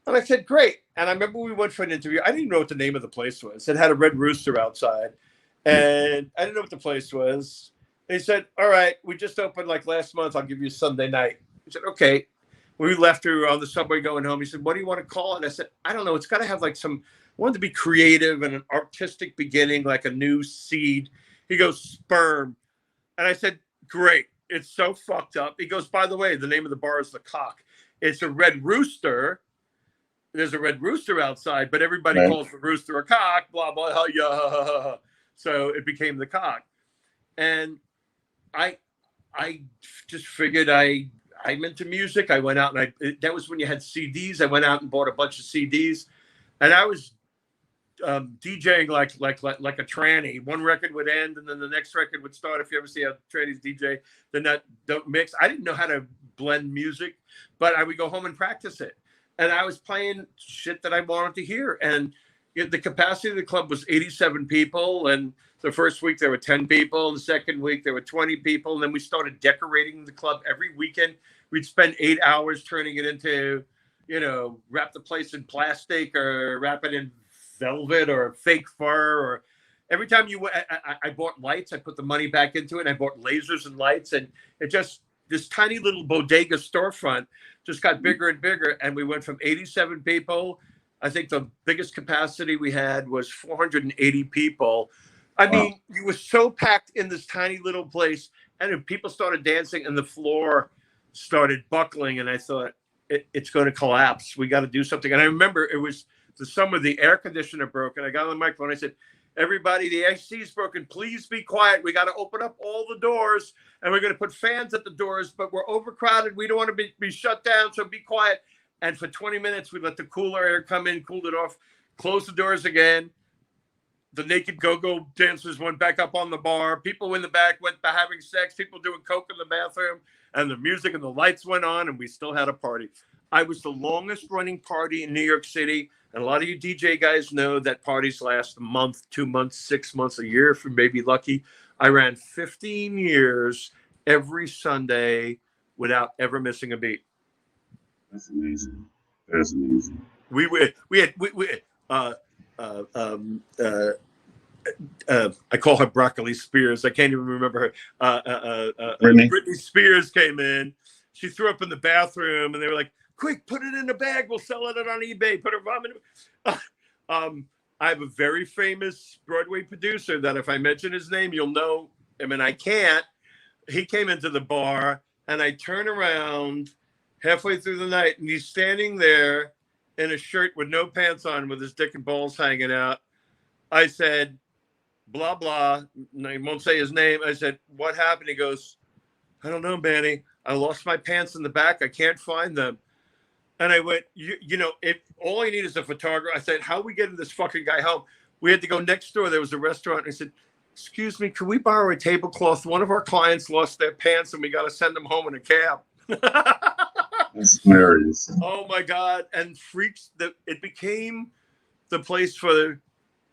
And I said, great. And I remember we went for an interview. I didn't even know what the name of the place was. It had a red rooster outside. And I didn't know what the place was. And he said, all right, we just opened like last month. I'll give you Sunday night. I said, okay. We left her on the subway going home. He said, what do you want to call it? I said, I don't know. It's got to have like I wanted to be creative and an artistic beginning, like a new seed. He goes, Sperm. And I said, great. It's so fucked up. He goes, by the way, the name of the bar is The Cock. It's a red rooster. There's a red rooster outside, but everybody calls the rooster a cock, blah, blah, yeah. So it became The Cock. And I just figured I'm into music. I went out and that was when you had CDs. I went out and bought a bunch of CDs, and I was DJing like a tranny. One record would end, and then the next record would start. If you ever see how trannies DJ, then that don't mix. I didn't know how to blend music, but I would go home and practice it. And I was playing shit that I wanted to hear. And the capacity of the club was 87 people. And the first week there were 10 people. The second week there were 20 people. And then we started decorating the club every weekend. We'd spend 8 hours turning it into, wrap the place in plastic or wrap it in velvet or fake fur. Or every time I bought lights, I put the money back into it. And I bought lasers and lights. And this tiny little bodega storefront just got bigger and bigger. And we went from 87 people. I think the biggest capacity we had was 480 people. I mean, you were so packed in this tiny little place, and people started dancing and the floor started buckling. And I thought, it's going to collapse. We got to do something. And I remember it was the summer, the air conditioner broke, and I got on the microphone. I said, everybody, the AC is broken. Please be quiet. We got to open up all the doors, and we're going to put fans at the doors, but we're overcrowded. We don't want to be shut down, so be quiet. And for 20 minutes, we let the cooler air come in, cooled it off, closed the doors again. The naked go-go dancers went back up on the bar. People in the back went to having sex. People doing coke in the bathroom. And the music and the lights went on, and we still had a party. I was the longest running party in New York City. And a lot of you DJ guys know that parties last a month, 2 months, 6 months, a year, if you're maybe lucky. I ran 15 years every Sunday without ever missing a beat. That's amazing. That's amazing. We had uh, um, uh, I call her Broccoli Spears. I can't even remember her. Brittany. Britney Spears came in. She threw up in the bathroom, and they were like, "Quick, put it in a bag. We'll sell it on eBay. Put her vomit." I have a very famous Broadway producer that if I mention his name, you'll know him, and I can't. He came into the bar, and I turn around halfway through the night, and he's standing there in a shirt with no pants on, with his dick and balls hanging out. I said, blah, blah. I won't say his name. I said, what happened? He goes, I don't know, Manny. I lost my pants in the back. I can't find them. And I went, you know, if all I need is a photographer. I said, how are we getting this fucking guy home? We had to go next door. There was a restaurant. I said, excuse me, can we borrow a tablecloth? One of our clients lost their pants and we got to send them home in a cab. That's hilarious. Oh my God. And freaks, it became the place for the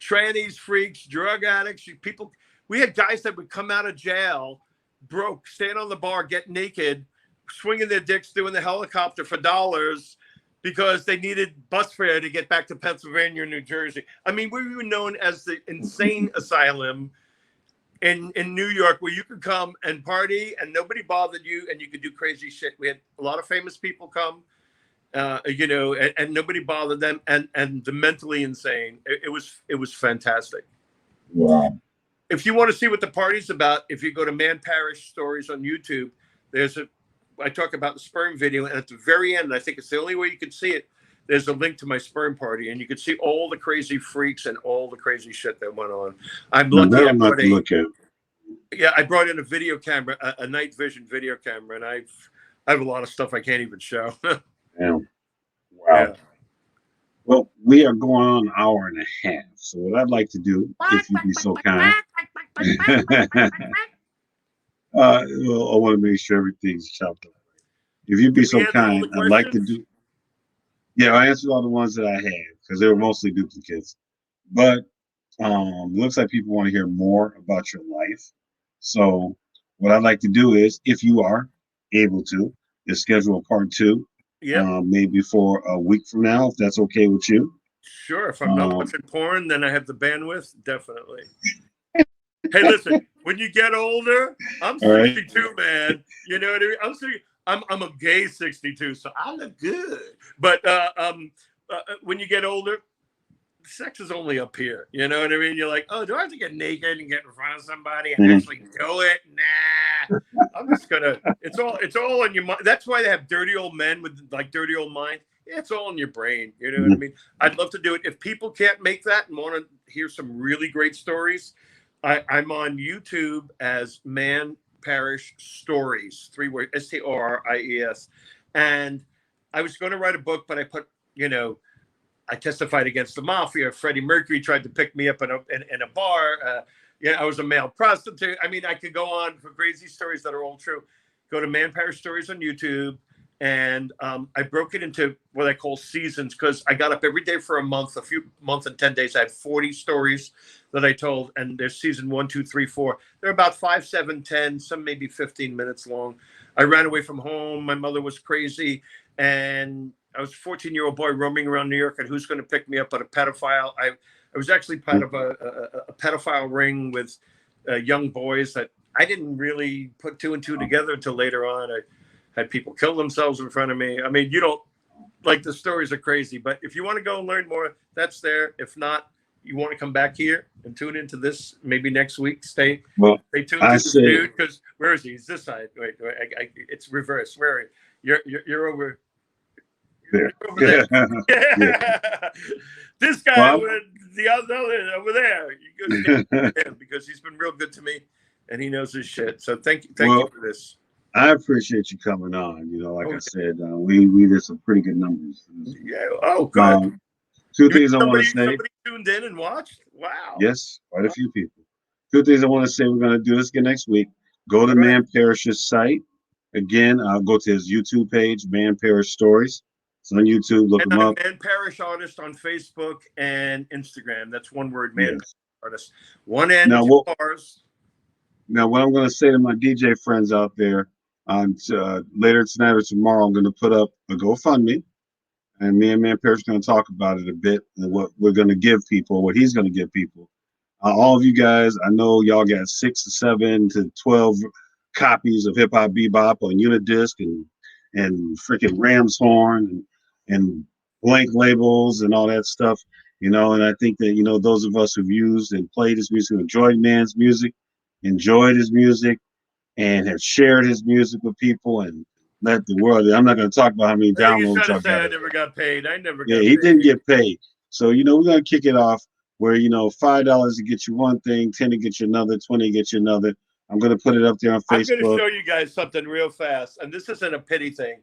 trannies, freaks, drug addicts, people. We had guys that would come out of jail, broke, stand on the bar, get naked, swinging their dicks, doing the helicopter for dollars because they needed bus fare to get back to Pennsylvania or New Jersey. I mean, we were known as the insane asylum in New York, where you could come and party and nobody bothered you and you could do crazy shit. We had a lot of famous people come. You know, and nobody bothered them, and the mentally insane. It was fantastic. Wow. If you want to see what the party's about, if you go to Man Parrish Stories on YouTube, I talk about the sperm video, and at the very end, I think it's the only way you can see it, there's a link to my sperm party, and you can see all the crazy freaks and all the crazy shit that went on. I'm lucky. I brought in a video camera, a night vision video camera, and I have a lot of stuff I can't even show. Yeah. Wow. Yeah. Well, we are going on an hour and a half. So what I'd like to do, if you'd be so kind, well, I want to make sure everything's chopped up. If you'd be so kind, I'd like to do. Yeah, I answered all the ones that I had because they were mostly duplicates. But looks like people want to hear more about your life. So what I'd like to do is, if you are able to, is schedule a part 2. Yeah. Maybe for a week from now, if that's okay with you. Sure. If I'm not watching porn, then I have the bandwidth. Definitely. Hey, listen. When you get older, I'm 62, man. You know what I mean? I'm a gay 62, so I look good. But when you get older, sex is only up here. You know what I mean? You're like, oh, do I have to get naked and get in front of somebody and actually do it? Nah. I'm just gonna. It's all in your mind. That's why they have dirty old men with like dirty old mind. Yeah, it's all in your brain. You know what I mean? I'd love to do it. If people can't make that and want to hear some really great stories, I'm on YouTube as Man Parrish Stories, 3 words, STORIES. And I was going to write a book, but I put, you know, I testified against the mafia. Freddie Mercury tried to pick me up in a bar. I was a male prostitute. I mean, I could go on for crazy stories that are all true. Go to Man Parrish Stories on YouTube. And I broke it into what I call seasons because I got up every day for a month, month and 10 days. I had 40 stories that I told. And there's season 1, 2, 3, 4. They're about 5, 7, 10, some maybe 15 minutes long. I ran away from home. My mother was crazy. And I was a 14-year-old boy roaming around New York, and who's going to pick me up at a pedophile? I was actually part of a pedophile ring with young boys that I didn't really put 2 and 2 together until later on. I had people kill themselves in front of me. I mean, you don't like the stories are crazy, but if you want to go and learn more, that's there. If not, you want to come back here and tune into this maybe next week. Stay tuned to this dude because where is he? He's this side. Wait, it's reverse. Where are you? You're over. There. Over there. Yeah. This guy the other over there. You go to him because he's been real good to me and he knows his shit. So thank you for this. I appreciate you coming on. You know, like I said, we did some pretty good numbers. Yeah. Oh, good. 2 things I want to say. Somebody tuned in and watched. Wow. Yes, quite a few people. 2 things I want to say. We're going to do this again next week. Go to Man Parrish's site. Again, I'll go to his YouTube page, Man Parrish Stories. It's on YouTube. Look him up. Man Parrish Artist on Facebook and Instagram. That's one word, Man Parrish Artist. One N, now, 2 R's. Now, what I'm going to say to my DJ friends out there, later tonight or tomorrow, I'm going to put up a GoFundMe. and me and Man Parrish going to talk about it a bit and what we're going to give people, what he's going to give people. All of you guys, I know y'all got 6 to 7 to 12 copies of Hip Hop Bebop on Unidisc and freaking Ram's Horn and blank labels and all that stuff, you know. And I think that, you know, those of us who've used and played his music, enjoyed man's music, enjoyed his music, and have shared his music with people and let the world. I'm not going to talk about how many I think he's downloads trying to y'all say got. I never got paid. I never Yeah, got he didn't paid. get paid. So, you know, we're going to kick it off where, you know, $5 to get you one thing, 10 to get you another, 20 to get you another. I'm going to put it up there on I'm going to Facebook. show you guys something real fast, and this isn't a pity thing.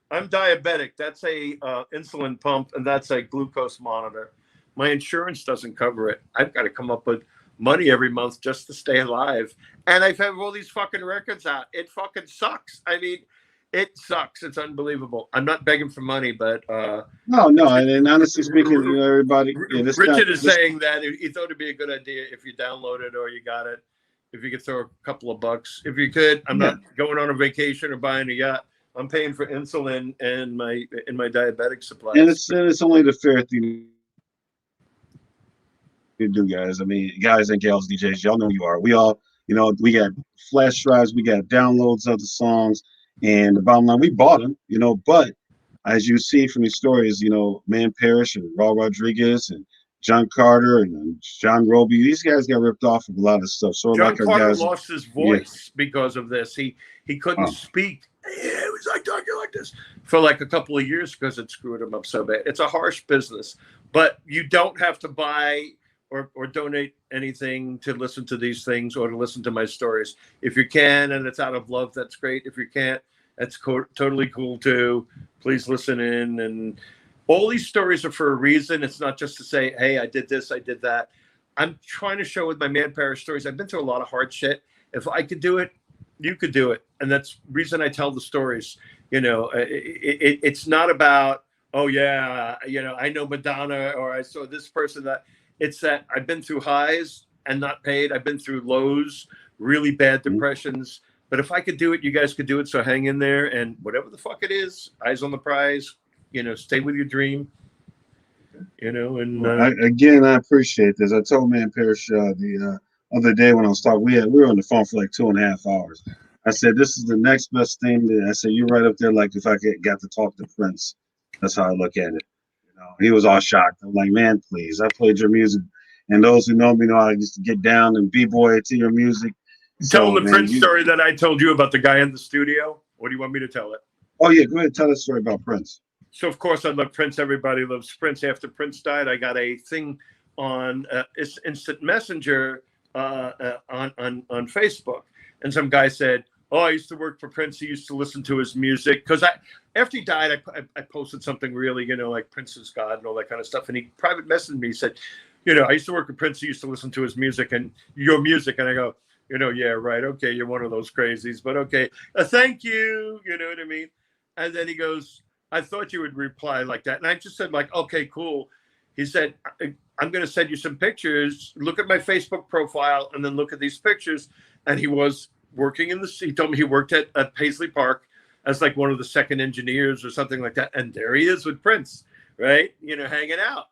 I'm diabetic. That's a insulin pump, and that's a glucose monitor. My insurance doesn't cover it. I've got to come up with money every month just to stay alive. And I've had all these fucking records out. It fucking sucks. I mean, it sucks. It's unbelievable. I'm not begging for money, but No, and honestly speaking, you know, everybody, yeah, this not Richard is this. saying that he thought it'd be a good idea if you download it or you got it. If you could throw a couple of bucks, if you could. I'm Yeah, not going on a vacation or buying a yacht. I'm paying for insulin and my diabetic and supplies. it's only the fair thing to do, guys. I mean, guys and gals, DJs, y'all know who you are. We all, you know, we got flash drives, we got downloads of the songs, and the bottom line, we bought them, you know, but as you see from these stories, you know, Man Parrish and Raw Rodriguez and John Carter and John Roby, these guys got ripped off of a lot of stuff. So John like our Carter guys, lost his yeah, voice because of this. He couldn't oh, speak. It was like talking like this for like a couple of years because it screwed him up so bad. It's a harsh business, but you don't have to buy or donate anything to listen to these things or to listen to my stories. If you can and it's out of love, that's great. If you can't, that's totally cool too. Please listen in. And all these stories are for a reason. It's not just to say, hey, I did this, I did that. I'm trying to show with my Man Parrish stories. I've been through a lot of hard shit. If I could do it, you could do it, and that's the reason I tell the stories. You know, it's not about, oh yeah, you know, I know Madonna or I saw this person. That it's that I've been through highs and not paid. I've been through lows, really bad depressions. But if I could do it, you guys could do it. So hang in there, and whatever the fuck it is, eyes on the prize. You know, stay with your dream. You know, and well, I appreciate this. I told Man Parrish the other day when I was talking, we were on the phone for like 2.5 hours. I said, this is the next best thing. I said, you're right up there. Like if I got to talk to Prince, that's how I look at it. You know, he was all shocked. I'm like, man, please, I played your music, and those who know me know I used to get down and b-boy to your music. tell them So, the man, Prince story that I told you about the guy in the studio. What do you want me to tell it? oh yeah, go ahead, tell us a story about Prince. So of course I love Prince. Everybody loves Prince. After Prince died, I got a thing on instant messenger on Facebook, and some guy said, "Oh, I used to work for Prince. He used to listen to his music because after he died, I posted something really, you know, like Prince is God and all that kind of stuff." And he private messaged me. He said, "You know, I used to work with Prince. He used to listen to his music and your music." And I go, "You know, yeah, right. Okay, you're one of those crazies, but okay, thank you. You know what I mean?" And then he goes, I thought you would reply like that. And I just said, like, okay, cool. He said, I'm going to send you some pictures. Look at my Facebook profile and then look at these pictures. And he was working he told me he worked at Paisley Park as like one of the second engineers or something like that. And there he is with Prince, right? You know, hanging out.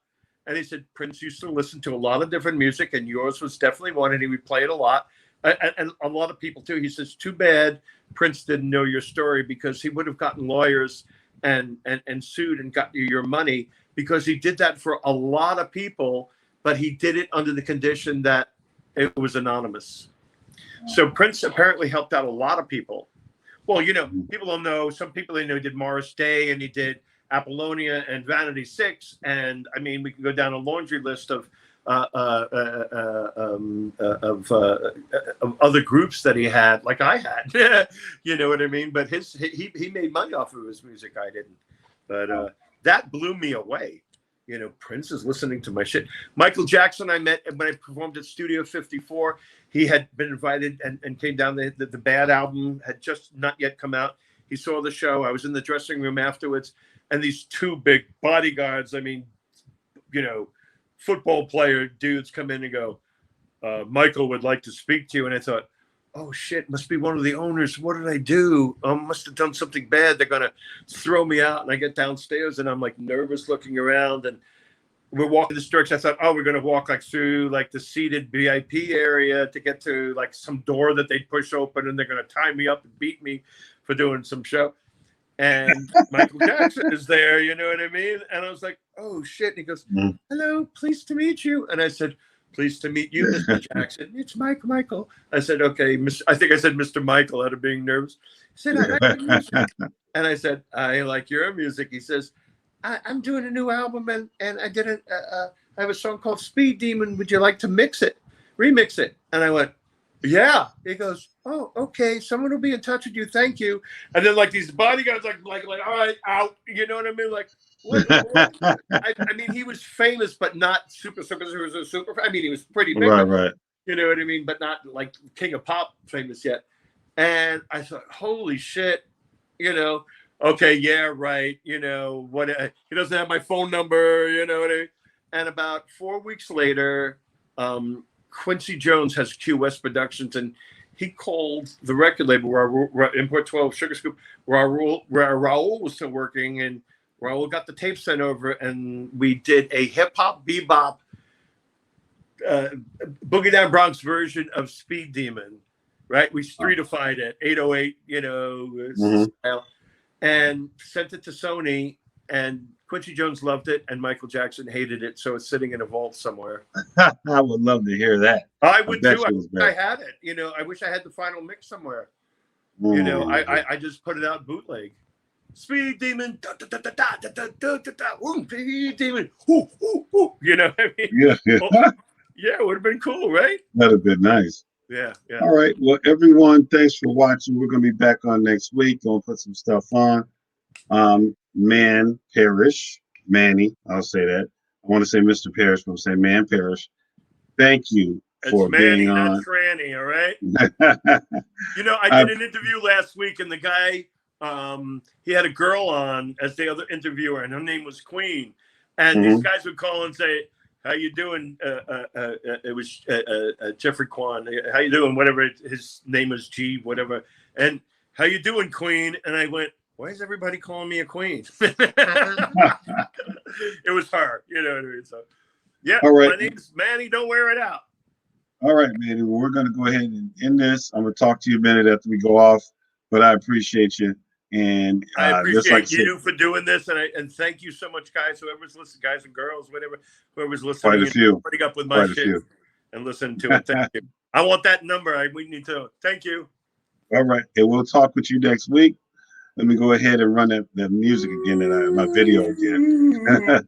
And he said, Prince used to listen to a lot of different music and yours was definitely one. And he would play it a lot. And a lot of people too. He says, too bad Prince didn't know your story because he would have gotten lawyers and sued and got you your money because he did that for a lot of people, but he did it under the condition that it was anonymous. So Prince apparently helped out a lot of people. Well, you know, people don't know. Some people they know he did Morris Day and he did Apollonia and Vanity Six, and I mean we can go down a laundry list of other groups that he had, like I had, you know what I mean? But he made money off of his music. I didn't, but that blew me away. You know, Prince is listening to my shit. Michael Jackson, I met when I performed at Studio 54. He had been invited and came down. The Bad album had just not yet come out. He saw the show. I was in the dressing room afterwards, and these two big bodyguards. I mean, you know, football player dudes come in and go, Michael would like to speak to you. And I thought, oh shit, must be one of the owners. What did I do? Must have done something bad. They're gonna throw me out. And I get downstairs and I'm like nervous looking around, and we're walking this direction. I thought, oh, we're gonna walk like through like the seated VIP area to get to like some door that they'd push open, and they're gonna tie me up and beat me for doing some show. And Michael Jackson is there, you know what I mean? And I was like, oh shit. And he goes, hello, pleased to meet you. And I said, pleased to meet you, Mr. Jackson. It's Michael. I said, okay, I think I said Mr. Michael out of being nervous. He said, I like your music. And I said, I like your music. He says, I'm doing a new album, and I did I have a song called Speed Demon. Would you like to remix it? And I went, yeah. He goes, oh, okay. Someone will be in touch with you. Thank you. And then like these bodyguards, like, all right, out. You know what I mean? Like, what? I mean, he was famous, but not super. Because he was a super. I mean, he was pretty big. Right. You know what I mean? But not like King of Pop famous yet. And I thought, holy shit, you know. Okay, yeah, right. You know what? He doesn't have my phone number. You know what I mean? And about 4 weeks later, Quincy Jones has Q West Productions, and he called the record label where Import 12 Sugar Scoop, where Raul was still working, and Raul got the tape sent over, and we did a hip hop bebop Boogie Down Bronx version of Speed Demon, right? We streetified it, 808, you know, style, and sent it to Sony, and Quincy Jones loved it, and Michael Jackson hated it, so it's sitting in a vault somewhere. I would love to hear that. I would too. I had it. You know, I wish I had the final mix somewhere. You know, I just put it out bootleg. Speed Demon, Speed Demon, you know what I mean? Yeah, yeah, it would have been cool, right? That'd have been nice. Yeah. All right. Well, everyone, thanks for watching. We're gonna be back on next week. Gonna put some stuff on. Manny, I'll say that. I want to say Mr. Parrish, but I'm saying Man Parrish. Thank you for being on. Not Tranny, all right? You know, I did an interview last week, and the guy, he had a girl on as the other interviewer, and her name was Queen. And these guys would call and say, how you doing? It was Jeffrey Kwan. How you doing? Whatever, his name is G, whatever. And how you doing, Queen? And I went, why is everybody calling me a queen? It was her, you know what I mean? So, yeah, all right. My name's Manny. Don't wear it out. All right, Manny. Well, we're going to go ahead and end this. I'm going to talk to you a minute after we go off, but I appreciate you. And I appreciate you for doing this. And thank you so much, guys. Whoever's listening, guys and girls, whoever's listening. Quite a few. Putting up with my shit and listening to it. Thank you. I want that number. We need to. Thank you. All right. And we'll talk with you next week. Let me go ahead and run that music again and my video again.